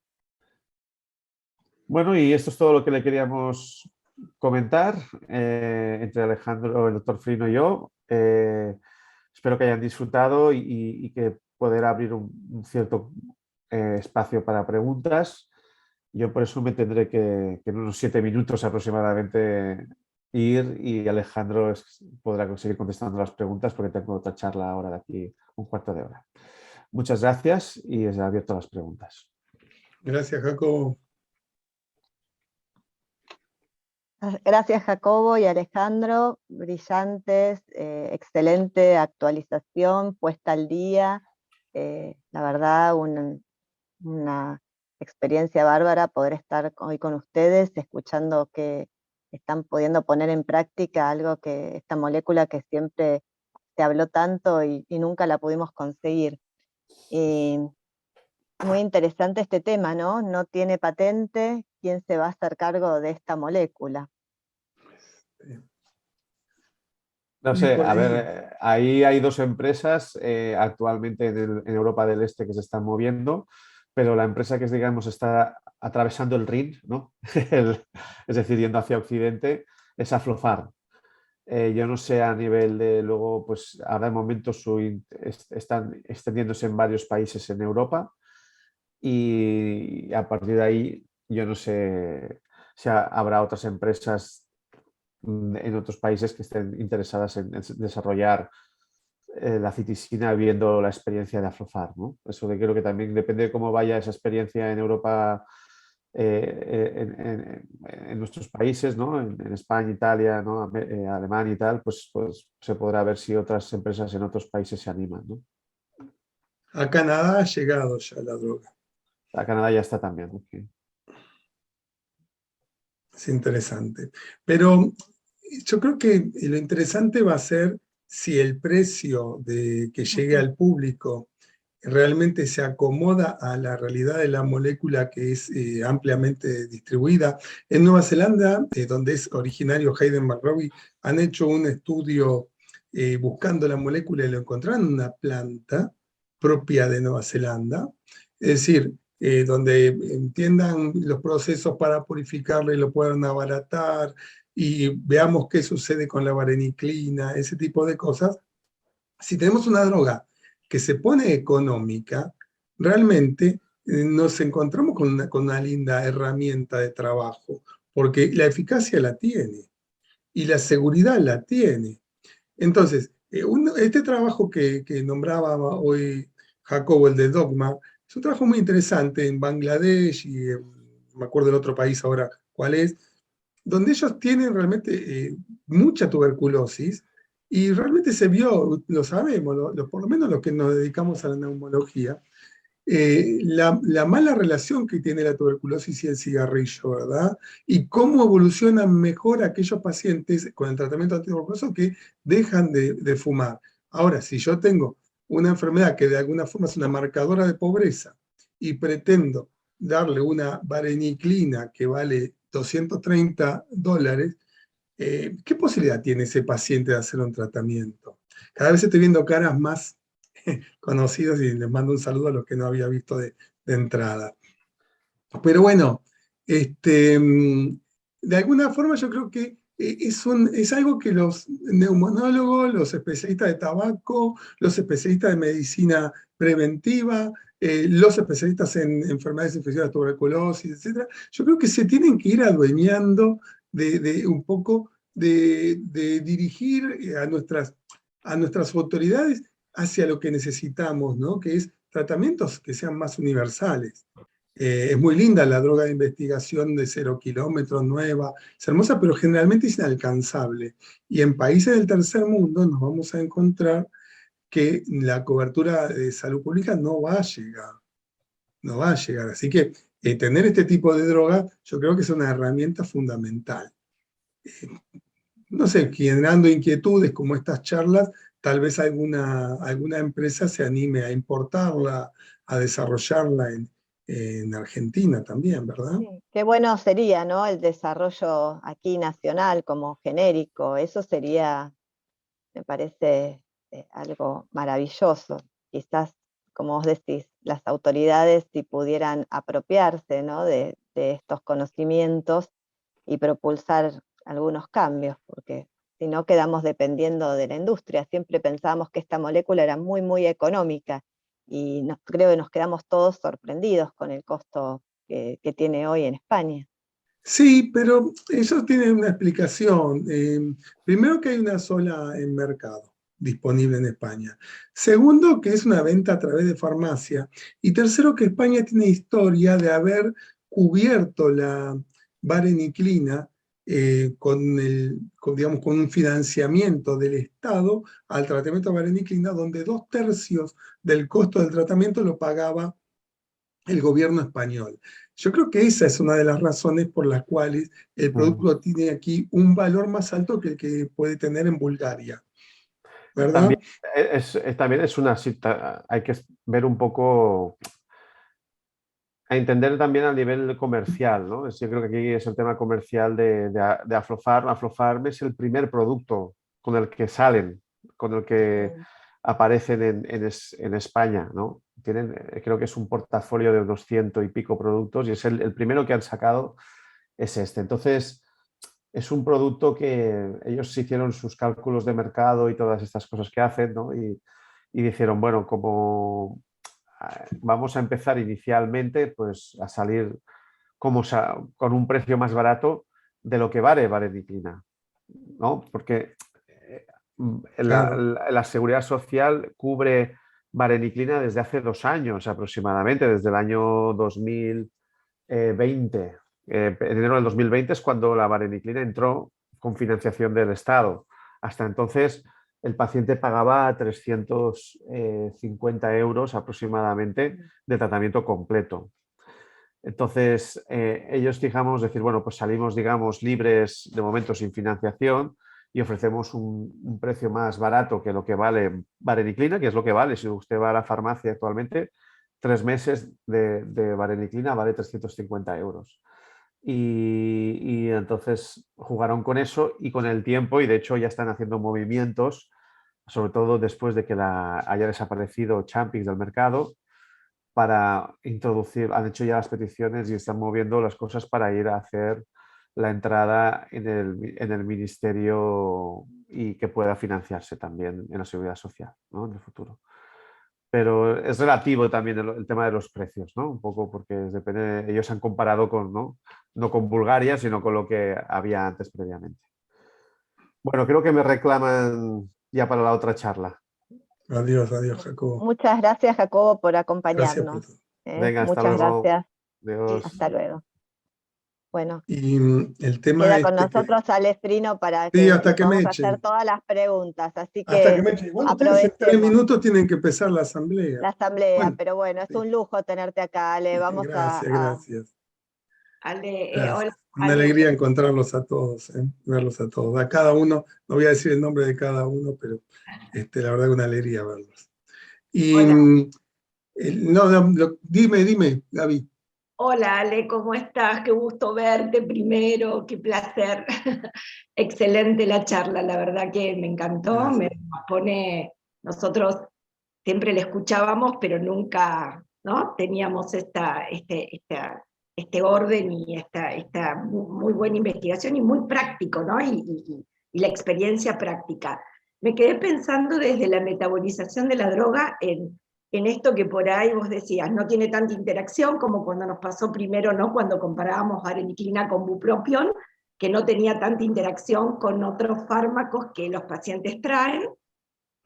Speaker 3: Bueno, y esto es todo lo que le queríamos comentar entre Alejandro, el doctor Frino y yo. Espero que hayan disfrutado y que poder abrir un cierto espacio para preguntas. Yo por eso me tendré que en unos 7 minutos aproximadamente ir, y Alejandro podrá seguir contestando las preguntas porque tengo otra charla ahora de aquí un cuarto de hora. Muchas gracias y he abierto las preguntas.
Speaker 2: Gracias, Jacobo.
Speaker 1: Gracias, Jacobo y Alejandro, brillantes, excelente actualización, puesta al día, la verdad una experiencia bárbara poder estar hoy con ustedes, escuchando que están pudiendo poner en práctica esta molécula que siempre se habló tanto y nunca la pudimos conseguir. Muy interesante este tema, ¿no? No tiene patente. ¿Quién se va a hacer cargo de esta molécula?
Speaker 3: No sé, a ver, ahí hay 2 empresas actualmente en Europa del Este que se están moviendo, pero la empresa que, digamos, está atravesando el Rin, ¿no? Es decir, yendo hacia Occidente, es Aflofarm. Yo no sé a nivel de, luego, pues ahora de momento están extendiéndose en varios países en Europa, y a partir de ahí yo no sé si habrá otras empresas en otros países que estén interesadas en desarrollar la citisina viendo la experiencia de Aflofarm, ¿no? Eso creo que también depende de cómo vaya esa experiencia en Europa, en nuestros países, ¿no? En España, Italia, ¿no? Alemania y tal, pues se podrá ver si otras empresas en otros países se animan, ¿no?
Speaker 2: A Canadá ha llegado ya la droga.
Speaker 3: A Canadá ya está también. Okay.
Speaker 2: Es interesante. Pero yo creo que lo interesante va a ser si el precio que llegue al público realmente se acomoda a la realidad de la molécula, que es ampliamente distribuida. En Nueva Zelanda, donde es originario Hayden McRobbie, han hecho un estudio buscando la molécula y lo encontraron en una planta propia de Nueva Zelanda. Es decir, donde entiendan los procesos para purificarlo y lo puedan abaratar, y veamos qué sucede con la vareniclina, ese tipo de cosas. Si tenemos una droga que se pone económica, realmente nos encontramos con una linda herramienta de trabajo, porque la eficacia la tiene y la seguridad la tiene. Entonces, este trabajo que nombraba hoy Jacobo, el de Dogma, es un trabajo muy interesante en Bangladesh y me acuerdo del otro país ahora cuál es, donde ellos tienen realmente mucha tuberculosis, y realmente se vio, lo sabemos, por lo menos los que nos dedicamos a la neumología, la mala relación que tiene la tuberculosis y el cigarrillo, ¿verdad? Y cómo evolucionan mejor aquellos pacientes con el tratamiento antituberculoso que dejan de fumar. Ahora, si yo tengo una enfermedad que de alguna forma es una marcadora de pobreza y pretendo darle una vareniclina que vale $230, ¿qué posibilidad tiene ese paciente de hacer un tratamiento? Cada vez estoy viendo caras más conocidas y les mando un saludo a los que no había visto de entrada. Pero bueno, de alguna forma yo creo que es algo que los neumonólogos, los especialistas de tabaco, los especialistas de medicina preventiva, los especialistas en enfermedades infecciosas, tuberculosis, etc., yo creo que se tienen que ir adueñando de un poco de dirigir a nuestras autoridades hacia lo que necesitamos, ¿no? Que es tratamientos que sean más universales. Es muy linda la droga de investigación de 0 kilómetros, nueva, es hermosa, pero generalmente es inalcanzable. Y en países del tercer mundo nos vamos a encontrar que la cobertura de salud pública no va a llegar. No va a llegar. Así que tener este tipo de droga yo creo que es una herramienta fundamental. no sé, generando inquietudes como estas charlas, tal vez alguna empresa se anime a importarla, a desarrollarla en Argentina también, ¿verdad?
Speaker 1: Sí, qué bueno sería, ¿no? El desarrollo aquí nacional como genérico, eso sería, me parece, algo maravilloso. Quizás, como vos decís, las autoridades si pudieran apropiarse, ¿no? de estos conocimientos y propulsar algunos cambios, porque si no quedamos dependiendo de la industria. Siempre pensábamos que esta molécula era muy, muy económica y creo que nos quedamos todos sorprendidos con el costo que tiene hoy en España.
Speaker 2: Sí, pero eso tiene una explicación. Primero que hay una sola en mercado disponible en España. Segundo, que es una venta a través de farmacia. Y tercero, que España tiene historia de haber cubierto la vareniclina digamos, con un financiamiento del Estado al tratamiento de vareniclina, donde 2/3 del costo del tratamiento lo pagaba el gobierno español. Yo creo que esa es una de las razones por las cuales el producto tiene aquí un valor más alto que el que puede tener en Bulgaria, ¿verdad?
Speaker 3: También es una cita, hay que ver un poco, a entender también a nivel comercial, ¿no? Yo creo que aquí es el tema comercial de Aflofarm. Aflofarm es el primer producto con el que salen, con el que aparecen en España, ¿no? Tienen, creo que es un portafolio de unos 100 y pico productos y es el primero que han sacado es este. Entonces, es un producto que ellos hicieron sus cálculos de mercado y todas estas cosas que hacen, ¿no? Y dijeron, bueno, como vamos a empezar inicialmente pues, a salir con un precio más barato de lo que vale vareniclina, ¿no? Porque
Speaker 2: Claro.
Speaker 3: la seguridad social cubre vareniclina desde hace 2 años aproximadamente, desde el año 2020. En enero del 2020 es cuando la vareniclina entró con financiación del Estado. Hasta entonces el paciente pagaba 350 euros aproximadamente de tratamiento completo. Entonces, ellos, digamos, decir, bueno, pues salimos, digamos, libres de momento sin financiación y ofrecemos un precio más barato que lo que vale vareniclina, que es lo que vale. Si usted va a la farmacia actualmente, 3 meses de vareniclina vale 350 euros. Y entonces jugaron con eso y con el tiempo, y de hecho ya están haciendo movimientos, sobre todo después de que haya desaparecido Champix del mercado, para introducir, han hecho ya las peticiones y están moviendo las cosas para ir a hacer la entrada en el ministerio y que pueda financiarse también en la seguridad social, ¿no? En el futuro. Pero es relativo también el tema de los precios, ¿no? Un poco porque depende, ellos han comparado con, no con Bulgaria, sino con lo que había antes previamente. Bueno, creo que me reclaman ya para la otra charla.
Speaker 2: Adiós, adiós, Jacobo.
Speaker 1: Muchas gracias, Jacobo, por
Speaker 2: Gracias por
Speaker 1: acompañarnos.
Speaker 2: todo.
Speaker 3: Venga, hasta
Speaker 1: Muchas
Speaker 3: luego.
Speaker 1: gracias.
Speaker 3: Adiós.
Speaker 1: Hasta luego. Bueno,
Speaker 2: Y el tema
Speaker 1: queda con
Speaker 2: que...
Speaker 1: nosotros Alefrino para
Speaker 2: Sí,
Speaker 1: que
Speaker 2: hasta
Speaker 1: le
Speaker 2: que me
Speaker 1: podamos hacer
Speaker 2: echen.
Speaker 1: todas las preguntas, así
Speaker 2: Hasta que
Speaker 1: que
Speaker 2: me echen. Bueno, ustedes en 3
Speaker 1: aprovechemos
Speaker 2: minutos tienen que empezar la asamblea.
Speaker 1: la asamblea,
Speaker 2: Bueno,
Speaker 1: pero bueno, es
Speaker 2: sí.
Speaker 1: un lujo tenerte acá, Ale. Vamos
Speaker 2: Gracias, gracias.
Speaker 4: Ale,
Speaker 2: Gracias.
Speaker 4: hola,
Speaker 2: Una
Speaker 4: Ale.
Speaker 2: alegría encontrarlos a todos, verlos a todos. A cada uno, no voy a decir el nombre de cada uno, pero la verdad que una alegría verlos. Y
Speaker 4: Hola,
Speaker 2: dime, Gaby.
Speaker 4: hola Ale, ¿cómo estás? Qué gusto verte primero, qué placer. Excelente la charla, la verdad que me encantó,
Speaker 2: Gracias.
Speaker 4: nos pone, nosotros siempre la escuchábamos, pero nunca, ¿no? Teníamos este orden y esta muy buena investigación y muy práctico, ¿no? Y la experiencia práctica. Me quedé pensando desde la metabolización de la droga en esto que por ahí vos decías, no tiene tanta interacción como cuando nos pasó primero, ¿no? Cuando comparábamos vareniclina con bupropión, que no tenía tanta interacción con otros fármacos que los pacientes traen.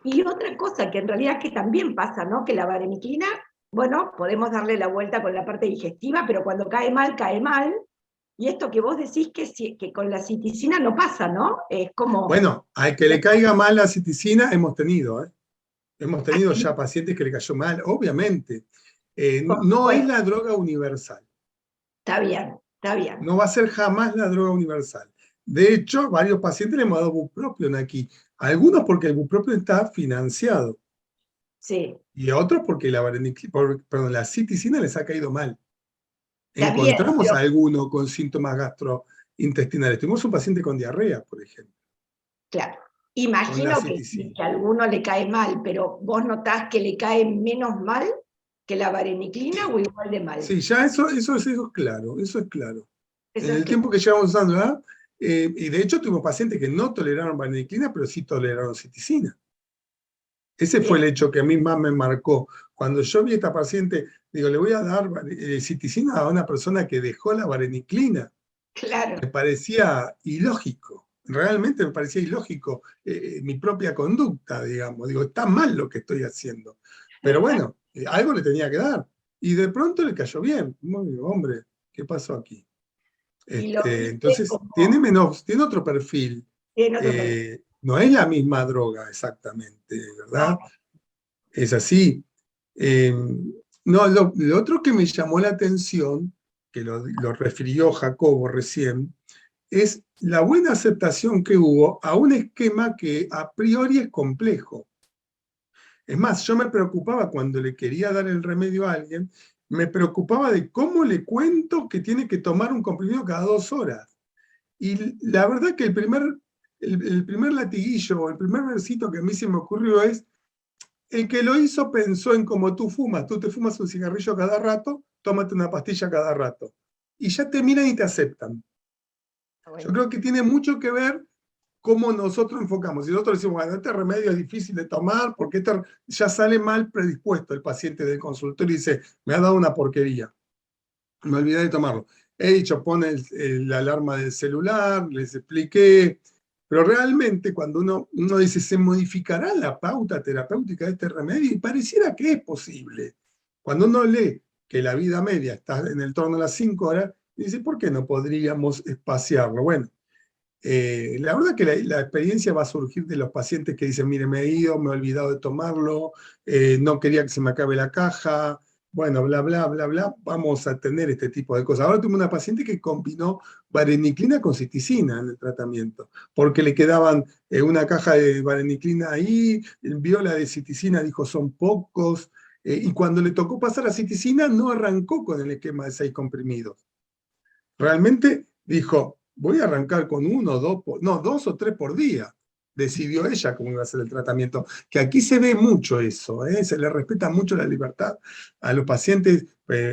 Speaker 4: Y otra cosa que en realidad que también pasa, ¿no? Que la vareniclina, bueno, podemos darle la vuelta con la parte digestiva, pero cuando cae mal, cae mal. Y esto que vos decís que con la citicina no pasa, ¿no? Es como...
Speaker 2: Bueno, al que le caiga mal la citicina, hemos tenido, ¿eh? Hemos tenido ya pacientes que le cayó mal, obviamente. No es
Speaker 4: Bueno,
Speaker 2: la droga universal.
Speaker 4: está bien, está bien.
Speaker 2: No va a ser jamás la droga universal. De hecho, varios pacientes le hemos dado bupropion aquí. Algunos porque el bupropion está financiado.
Speaker 4: Sí.
Speaker 2: Y otros porque la citicina les ha caído mal.
Speaker 4: Está bien,
Speaker 2: Encontramos
Speaker 4: pero
Speaker 2: a alguno con síntomas gastrointestinales. Tuvimos un paciente con diarrea, por ejemplo,
Speaker 4: claro,
Speaker 2: con la
Speaker 4: imagino que sí,
Speaker 2: citicina.
Speaker 4: que a alguno le cae mal, pero vos notás que le cae menos mal que la vareniclina o igual de mal.
Speaker 2: Sí, ya eso es claro, eso es claro.
Speaker 4: Eso
Speaker 2: En
Speaker 4: es
Speaker 2: el tiempo que llevamos usando, y de hecho tuvimos pacientes que no toleraron vareniclina, pero sí toleraron citicina. Ese fue el
Speaker 4: bien,
Speaker 2: hecho que a mí más me marcó. Cuando yo vi a esta paciente, digo, le voy a dar citicina a una persona que dejó la vareniclina. Me
Speaker 4: claro.
Speaker 2: parecía ilógico, realmente me parecía ilógico mi propia conducta, digamos. Digo, está mal lo que estoy haciendo. Pero bueno, algo le tenía que dar. Y de pronto le cayó bien. Hombre, ¿qué pasó aquí?
Speaker 4: Y lo viste
Speaker 2: Entonces,
Speaker 4: como
Speaker 2: tiene otro perfil.
Speaker 4: en otro perfil.
Speaker 2: No es la misma droga exactamente, ¿verdad?
Speaker 4: No,
Speaker 2: Es así. Eh, no, lo otro que me llamó la atención, que lo refirió Jacobo recién, es la buena aceptación que hubo a un esquema que a priori es complejo. Es más, yo me preocupaba cuando le quería dar el remedio a alguien, me preocupaba de cómo le cuento que tiene que tomar un comprimido cada 2 horas. Y la verdad que el primer latiguillo o el primer versito que a mí se me ocurrió es, el que lo hizo pensó en cómo tú te fumas un cigarrillo cada rato, tómate una pastilla cada rato. Y ya te miran y te aceptan. Yo
Speaker 4: bueno,
Speaker 2: creo que tiene mucho que ver cómo nosotros enfocamos. Si nosotros decimos, bueno, este remedio es difícil de tomar, porque ya sale mal predispuesto el paciente del consultorio y dice, me ha dado una porquería, me olvidé de tomarlo. He dicho, pone la alarma del celular, les expliqué, pero realmente cuando uno dice, ¿se modificará la pauta terapéutica de este remedio? Y pareciera que es posible. Cuando uno lee que la vida media está en el torno a las 5 horas, dice, ¿por qué no podríamos espaciarlo? Bueno, la verdad que la experiencia va a surgir de los pacientes que dicen, mire, me he ido, me he olvidado de tomarlo, no quería que se me acabe la caja, bueno, bla, bla, bla, bla, vamos a tener este tipo de cosas. Ahora tuve una paciente que combinó vareniclina con citicina en el tratamiento, porque le quedaban una caja de vareniclina ahí, vio la de citicina, dijo, son pocos, y cuando le tocó pasar a citicina, no arrancó con el esquema de 6 comprimidos. Realmente dijo, voy a arrancar con 1, 2, no, 2 o 3 por día. Decidió ella cómo iba a ser el tratamiento. Que aquí se ve mucho eso, ¿eh? Se le respeta mucho la libertad a los pacientes.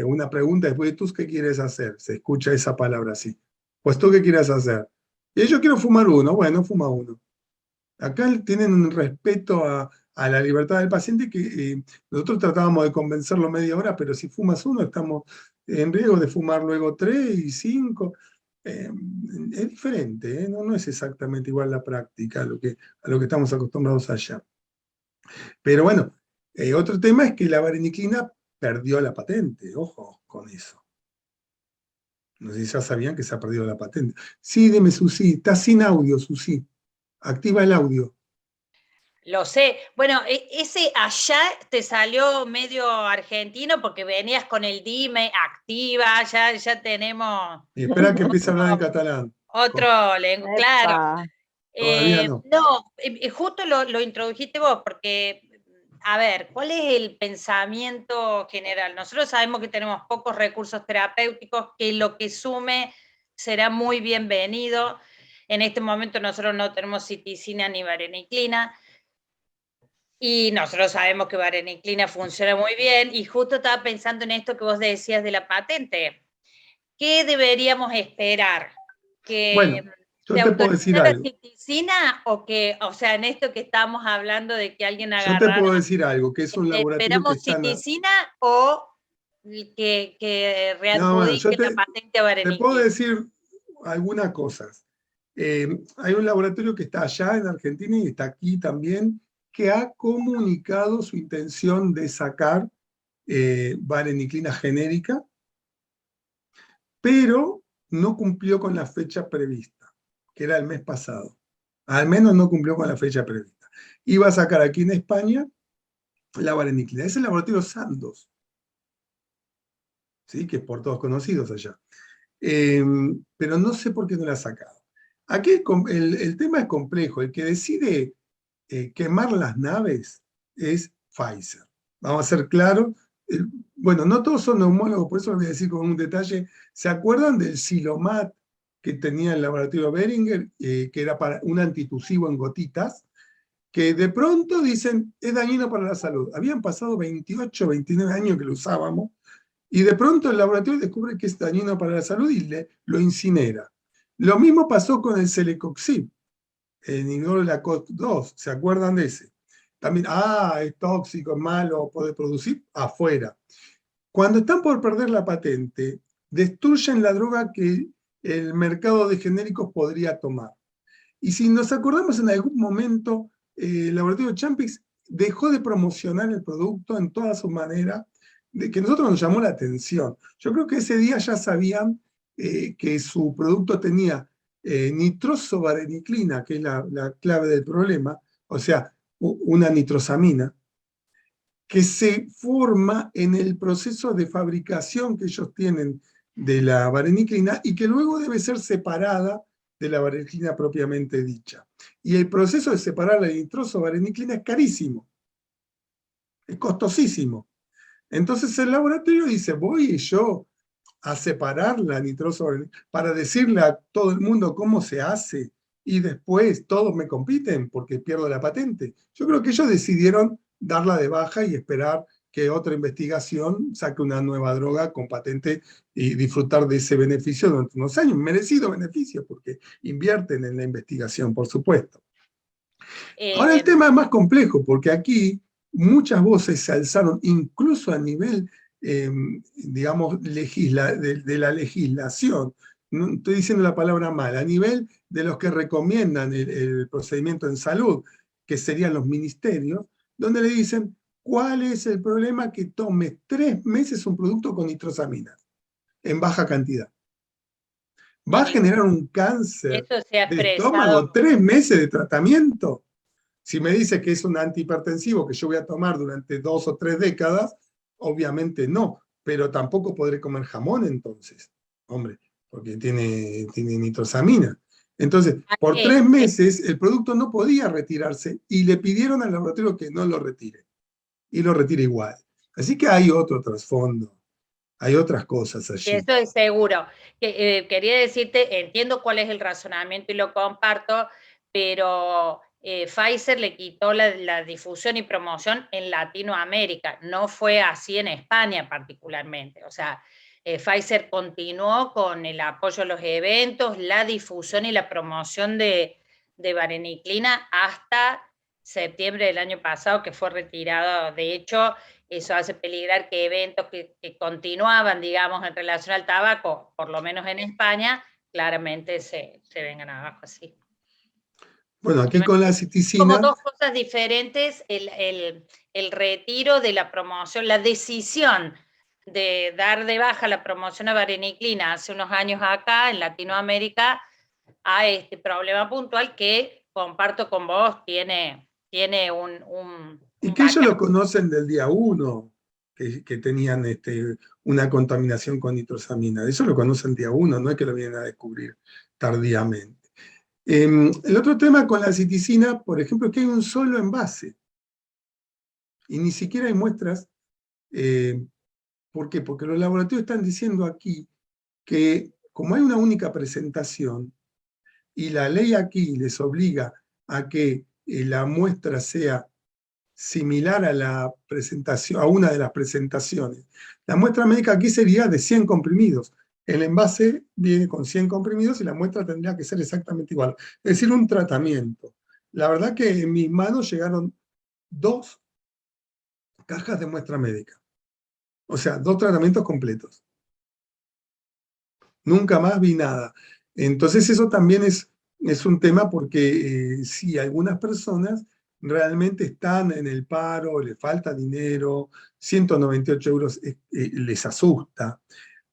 Speaker 2: Una pregunta después, ¿tú qué quieres hacer? Se escucha esa palabra así. Pues tú qué quieres hacer. Y yo quiero fumar uno, bueno, fuma uno. Acá tienen un respeto a la libertad del paciente que nosotros tratábamos de convencerlo media hora, pero si fumas uno, estamos en riesgo de fumar luego 3 y 5. Es diferente, ¿eh? No es exactamente igual la práctica a lo que estamos acostumbrados allá. Pero bueno, otro tema es que la vareniclina perdió la patente, ojo con eso. No sé si ya sabían que se ha perdido la patente. Sí, dime, Susi, está sin audio, Susi. Activa el audio.
Speaker 5: Lo sé. Bueno, ese allá te salió medio argentino porque venías con el dime, activa, ya tenemos
Speaker 2: Y espera que empiece a hablar en catalán.
Speaker 5: otro lenguaje, claro.
Speaker 1: Epa.
Speaker 2: Todavía no.
Speaker 5: No, justo lo introdujiste vos porque, a ver, ¿cuál es el pensamiento general? Nosotros sabemos que tenemos pocos recursos terapéuticos, que lo que sume será muy bienvenido. En este momento nosotros no tenemos citicina ni vareniclina. Y nosotros sabemos que vareniclina funciona muy bien y justo estaba pensando en esto que vos decías de la patente. ¿Qué deberíamos esperar? ¿Que
Speaker 2: Bueno,
Speaker 5: se
Speaker 2: yo te puedo decir
Speaker 5: autorizara la
Speaker 2: algo.
Speaker 5: citicina o que, o sea, en esto que estamos hablando de que alguien
Speaker 2: Yo te
Speaker 5: agarrara,
Speaker 2: puedo decir algo, que es un laboratorio que
Speaker 5: esperamos
Speaker 2: está...
Speaker 5: citicina o que
Speaker 2: No, bueno, yo
Speaker 5: readjudique la patente a
Speaker 2: te puedo
Speaker 5: vareniclina?
Speaker 2: decir algunas cosas. Hay un laboratorio que está allá en Argentina y está aquí también, que ha comunicado su intención de sacar vareniclina genérica, pero no cumplió con la fecha prevista, que era el mes pasado. Al menos no cumplió con la fecha prevista. Iba a sacar aquí en España la vareniclina. Es el laboratorio Sandoz, ¿sí? Que es por todos conocidos allá. Pero no sé por qué no la ha sacado. Aquí el tema es complejo. El que decide quemar las naves es Pfizer. Vamos a ser claros. Bueno, no todos son neumólogos, por eso lo voy a decir con un detalle. ¿Se acuerdan del Silomat que tenía el laboratorio Behringer, que era para un antitusivo en gotitas? Que de pronto dicen, es dañino para la salud. Habían pasado 28, 29 años que lo usábamos, y de pronto el laboratorio descubre que es dañino para la salud y lo incinera. Lo mismo pasó con el Celecoxib, el Indolecoc 2, ¿se acuerdan de ese? También, es tóxico, es malo, puede producir afuera. Cuando están por perder la patente, destruyen la droga que el mercado de genéricos podría tomar. Y si nos acordamos en algún momento, el laboratorio Champix dejó de promocionar el producto en toda su manera, de que a nosotros nos llamó la atención. Yo creo que ese día ya sabían que su producto tenía nitrosovareniclina, que es la clave del problema, o sea, una nitrosamina, que se forma en el proceso de fabricación que ellos tienen de la vareniclina y que luego debe ser separada de la vareniclina propiamente dicha. Y el proceso de separar la nitrosovareniclina es carísimo, es costosísimo. Entonces el laboratorio dice, voy yo a separar la nitrosovareniclina para decirle a todo el mundo cómo se hace y después todos me compiten porque pierdo la patente. Yo creo que ellos decidieron darla de baja y esperar que otra investigación saque una nueva droga con patente y disfrutar de ese beneficio durante unos años. Merecido beneficio, porque invierten en la investigación, por supuesto. Ahora el tema es más complejo, porque aquí muchas voces se alzaron, incluso a nivel, digamos, de la legislación. No estoy diciendo la palabra mal, a nivel de los que recomiendan el procedimiento en salud, que serían los ministerios, donde le dicen, ¿cuál es el problema que tome 3 meses un producto con nitrosaminas en baja cantidad? ¿Va a generar un cáncer de estómago 3 meses de tratamiento? Si me dice que es un antihipertensivo que yo voy a tomar durante 2 o 3 décadas, obviamente no, pero tampoco podré comer jamón entonces, hombre, porque tiene nitrosamina. Entonces, por 3 meses el producto no podía retirarse y le pidieron al laboratorio que no lo retire. Y lo retire igual. Así que hay otro trasfondo, hay otras cosas allí.
Speaker 5: Eso es seguro. Quería decirte, entiendo cuál es el razonamiento y lo comparto, pero Pfizer le quitó la difusión y promoción en Latinoamérica, no fue así en España particularmente. O sea, Pfizer continuó con el apoyo a los eventos, la difusión y la promoción de vareniclina hasta septiembre del año pasado, que fue retirado. De hecho, eso hace peligrar que eventos que continuaban, digamos, en relación al tabaco, por lo menos en España, claramente se vengan abajo así.
Speaker 2: Bueno, aquí con la citicina...
Speaker 5: Como dos cosas diferentes, el retiro de la promoción, la decisión de dar de baja la promoción a vareniclina hace unos años acá, en Latinoamérica, a este problema puntual que comparto con vos, tiene un
Speaker 2: y que ellos lo conocen del día 1, que tenían una contaminación con nitrosamina. Eso lo conocen día 1, no es que lo vienen a descubrir tardíamente. El otro tema con la citicina, por ejemplo, es que hay un solo envase. Y ni siquiera hay muestras. ¿Por qué? Porque los laboratorios están diciendo aquí que como hay una única presentación, y la ley aquí les obliga a que la muestra sea similar a la presentación, a una de las presentaciones. La muestra médica aquí sería de 100 comprimidos. El envase viene con 100 comprimidos y la muestra tendría que ser exactamente igual. Es decir, un tratamiento. La verdad que en mis manos llegaron 2 cajas de muestra médica. O sea, 2 tratamientos completos. Nunca más vi nada. Entonces eso también es un tema porque sí, algunas personas realmente están en el paro, les falta dinero, 198 euros les asusta.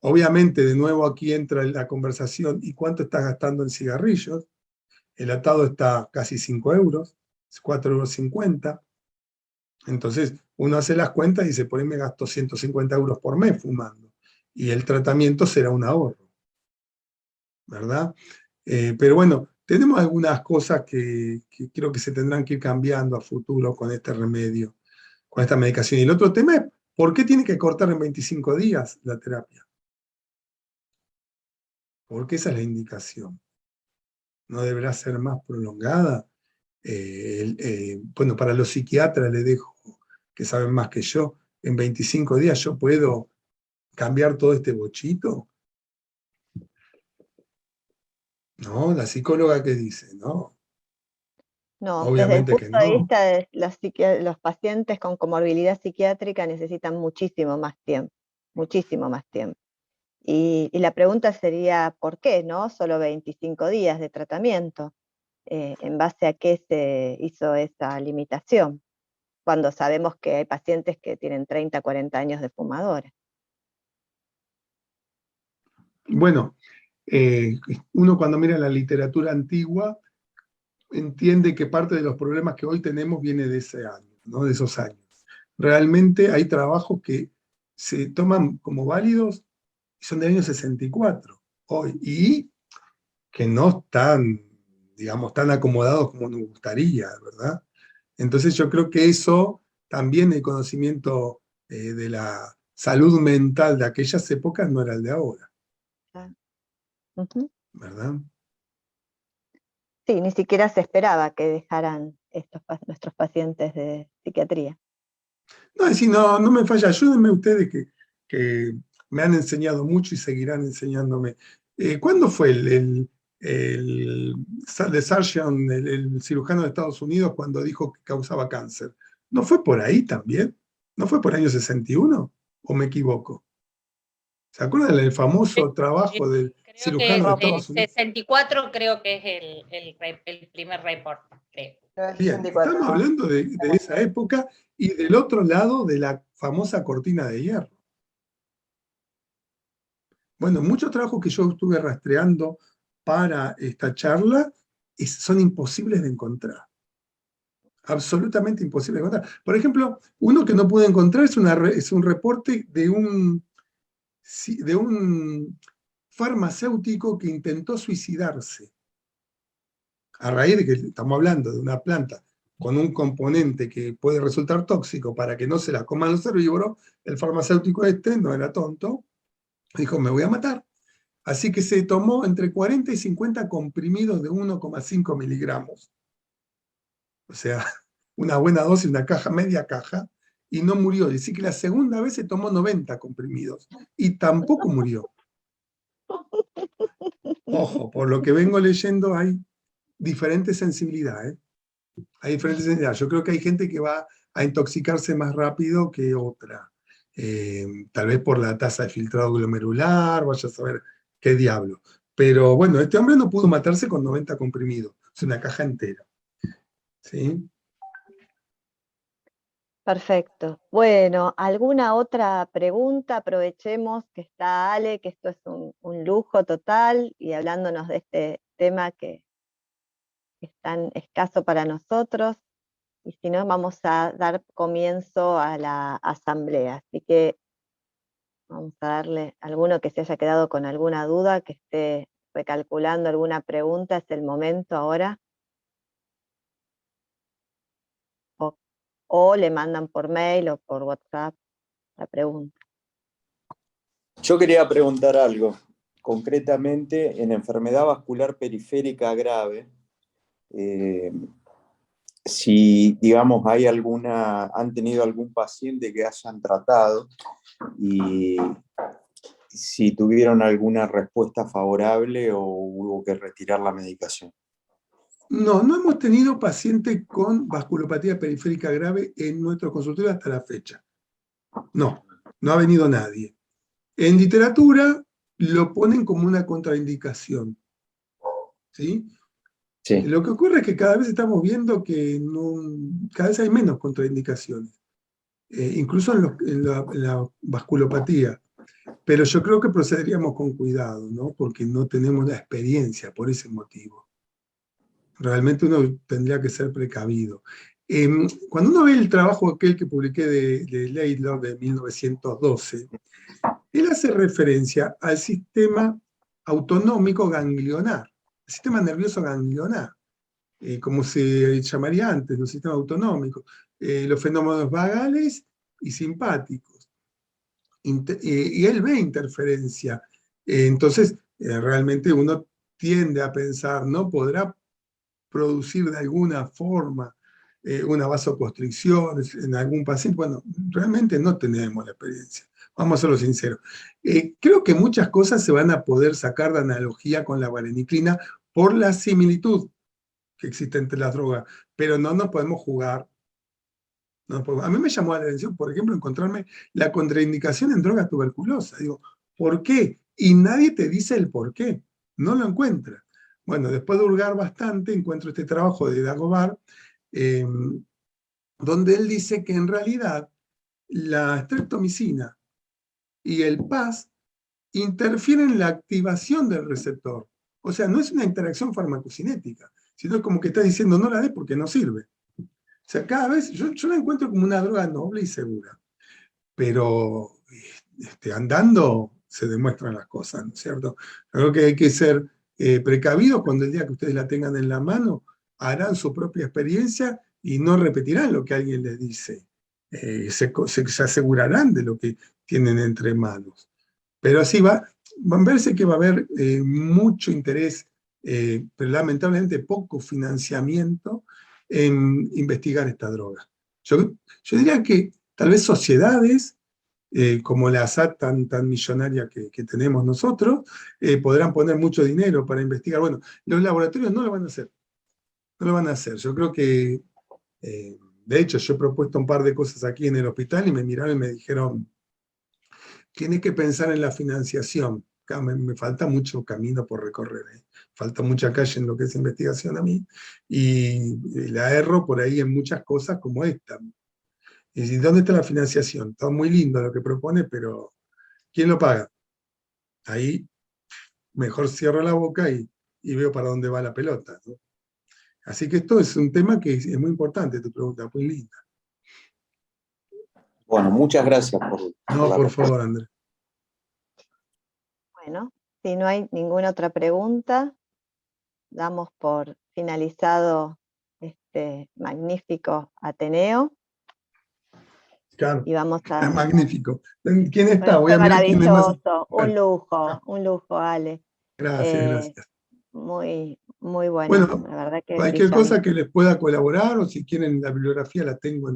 Speaker 2: Obviamente, de nuevo aquí entra la conversación, ¿y cuánto estás gastando en cigarrillos? El atado está casi 5 euros, 4,50 euros. Entonces, uno hace las cuentas y dice, por ahí me gasto 150 euros por mes fumando. Y el tratamiento será un ahorro, ¿verdad? Pero bueno, tenemos algunas cosas que creo que se tendrán que ir cambiando a futuro con este remedio, con esta medicación. Y el otro tema es, ¿por qué tiene que cortar en 25 días la terapia? Porque esa es la indicación. ¿No deberá ser más prolongada? Bueno, para los psiquiatras les dejo, que saben más que yo, en 25 días yo puedo cambiar todo este bochito. No, la psicóloga que dice, no,
Speaker 1: No, desde el
Speaker 2: obviamente que
Speaker 1: punto de
Speaker 2: no.
Speaker 1: vista de los pacientes con comorbilidad psiquiátrica necesitan muchísimo más tiempo, muchísimo más tiempo. Y la pregunta sería, ¿por qué, no? Solo 25 días de tratamiento. ¿En base a qué se hizo esa limitación? Cuando sabemos que hay pacientes que tienen 30, 40 años de fumadores.
Speaker 2: Bueno, uno cuando mira la literatura antigua entiende que parte de los problemas que hoy tenemos viene de ese año, ¿no? De esos años. Realmente hay trabajos que se toman como válidos y son del año 64 hoy, y que no están, digamos, tan acomodados como nos gustaría, ¿verdad? Entonces yo creo que eso, también el conocimiento de la salud mental de aquellas épocas no era el de ahora,
Speaker 1: Ujú.
Speaker 2: ¿verdad?
Speaker 1: Sí, ni siquiera se esperaba que dejaran nuestros pacientes de psiquiatría.
Speaker 2: No, es decir, no, no me falla, ayúdenme ustedes que me han enseñado mucho y seguirán enseñándome. ¿Cuándo fue de Sargent, el cirujano de Estados Unidos, cuando dijo que causaba cáncer? ¿No fue por ahí también? ¿No fue por el año 61? ¿O me equivoco? ¿Se acuerdan del famoso trabajo del
Speaker 5: Creo que
Speaker 2: cirujano de
Speaker 5: es
Speaker 2: Estados Unidos?
Speaker 5: 64, creo que es el primer report, creo.
Speaker 2: Bien, estamos hablando de esa época y del otro lado de la famosa cortina de hierro. Bueno, muchos trabajos que yo estuve rastreando para esta charla son imposibles de encontrar. Absolutamente imposibles de encontrar. Por ejemplo, uno que no pude encontrar es un reporte de un farmacéutico que intentó suicidarse. A raíz de que estamos hablando de una planta con un componente que puede resultar tóxico para que no se la coman los herbívoros, el farmacéutico no era tonto, dijo, me voy a matar. Así que se tomó entre 40 y 50 comprimidos de 1,5 miligramos. O sea, una buena dosis, una caja, media caja, y no murió. Así que la segunda vez se tomó 90 comprimidos y tampoco murió. Ojo, por lo que vengo leyendo hay diferentes sensibilidades. Hay diferentes sensibilidades. Yo creo que hay gente que va a intoxicarse más rápido que otra. Tal vez por la tasa de filtrado glomerular, vaya a saber qué diablo. Pero bueno, este hombre no pudo matarse con 90 comprimidos. Es una caja entera. ¿Sí?
Speaker 1: Perfecto. Bueno, ¿alguna otra pregunta? Aprovechemos que está Ale, que esto es un lujo total, y hablándonos de este tema que es tan escaso para nosotros. Y si no, vamos a dar comienzo a la asamblea. Así que vamos a darle a alguno que se haya quedado con alguna duda, que esté recalculando alguna pregunta, es el momento ahora. O le mandan por mail o por WhatsApp la pregunta.
Speaker 6: Yo quería preguntar algo. Concretamente, en enfermedad vascular periférica grave, si, digamos, han tenido algún paciente que hayan tratado y si tuvieron alguna respuesta favorable o hubo que retirar la medicación.
Speaker 2: No, no hemos tenido pacientes con vasculopatía periférica grave en nuestro consultorio hasta la fecha. No, no ha venido nadie. En literatura lo ponen como una contraindicación. ¿Sí?
Speaker 6: Sí.
Speaker 2: Lo que ocurre es que cada vez estamos viendo que cada vez hay menos contraindicaciones, incluso en la vasculopatía. Pero yo creo que procederíamos con cuidado, ¿no? Porque no tenemos la experiencia por ese motivo. Realmente uno tendría que ser precavido. Cuando uno ve el trabajo aquel que publiqué de Laidlaw de 1912, él hace referencia al sistema autonómico ganglionar. sistema nervioso ganglionar, como se llamaría antes, los sistemas autonómicos, los fenómenos vagales y simpáticos. Y él ve interferencia. Entonces, realmente uno tiende a pensar, ¿no? ¿Podrá producir de alguna forma una vasoconstricción en algún paciente? Bueno, realmente no tenemos la experiencia, vamos a serlo sinceros. Creo que muchas cosas se van a poder sacar de analogía con la vareniclina por la similitud que existe entre las drogas, pero no nos podemos jugar. A mí me llamó la atención, por ejemplo, encontrarme la contraindicación en drogas tuberculosas. Digo, ¿por qué? Y nadie te dice el por qué, no lo encuentra. Bueno, después de hurgar bastante, encuentro este trabajo de Dagobert, donde él dice que en realidad la streptomicina y el PAS interfieren en la activación del receptor. O sea, no es una interacción farmacocinética, sino como que está diciendo no la dé porque no sirve. O sea, cada vez, yo la encuentro como una droga noble y segura, pero andando se demuestran las cosas, ¿no es cierto? Creo que hay que ser precavidos cuando el día que ustedes la tengan en la mano, harán su propia experiencia y no repetirán lo que alguien les dice. Se asegurarán de lo que tienen entre manos. Pero así van a verse que va a haber mucho interés, pero lamentablemente poco financiamiento en investigar esta droga. Yo diría que tal vez sociedades como la ASAT tan millonaria que tenemos nosotros, podrán poner mucho dinero para investigar. Bueno, los laboratorios no lo van a hacer. No lo van a hacer. Yo creo que, de hecho, yo he propuesto un par de cosas aquí en el hospital y me miraron y me dijeron, tienes que pensar en la financiación. Acá me falta mucho camino por recorrer. Falta mucha calle en lo que es investigación a mí. Y la erro por ahí en muchas cosas como esta. Y decir, ¿dónde está la financiación? Está muy lindo lo que propone, pero ¿quién lo paga? Ahí mejor cierro la boca y veo para dónde va la pelota, ¿no? Así que esto es un tema que es muy importante, tu pregunta, muy linda.
Speaker 6: Bueno, muchas gracias por
Speaker 2: No,
Speaker 6: la
Speaker 2: por
Speaker 6: respuesta.
Speaker 2: favor, Andrés.
Speaker 1: Bueno, si no hay ninguna otra pregunta, damos por finalizado este magnífico Ateneo.
Speaker 2: Claro,
Speaker 1: Y vamos
Speaker 2: es
Speaker 1: a...
Speaker 2: magnífico. ¿Quién está?
Speaker 1: Bueno,
Speaker 2: Voy a
Speaker 1: fue
Speaker 2: mirar quién es más.
Speaker 1: maravilloso,
Speaker 2: Bueno,
Speaker 1: un lujo, Ale.
Speaker 2: gracias, gracias.
Speaker 1: Muy, muy bueno,
Speaker 2: Bueno,
Speaker 1: la verdad que
Speaker 2: cualquier cosa
Speaker 1: brillante.
Speaker 2: que les pueda colaborar, o si quieren la bibliografía la tengo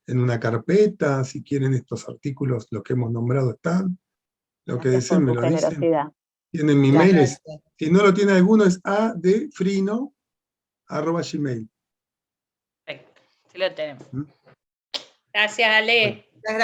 Speaker 2: en una carpeta, si quieren estos artículos, los que hemos nombrado están, lo que
Speaker 1: Gracias
Speaker 2: deseen
Speaker 1: por
Speaker 2: me
Speaker 1: tu
Speaker 2: lo dicen.
Speaker 1: generosidad.
Speaker 2: Tienen mi mail,
Speaker 1: Gracias.
Speaker 2: si no lo tiene alguno es adfrino@gmail.
Speaker 5: Perfecto, sí lo tenemos.
Speaker 2: ¿Mm?
Speaker 5: Gracias, Ale.
Speaker 2: Bueno.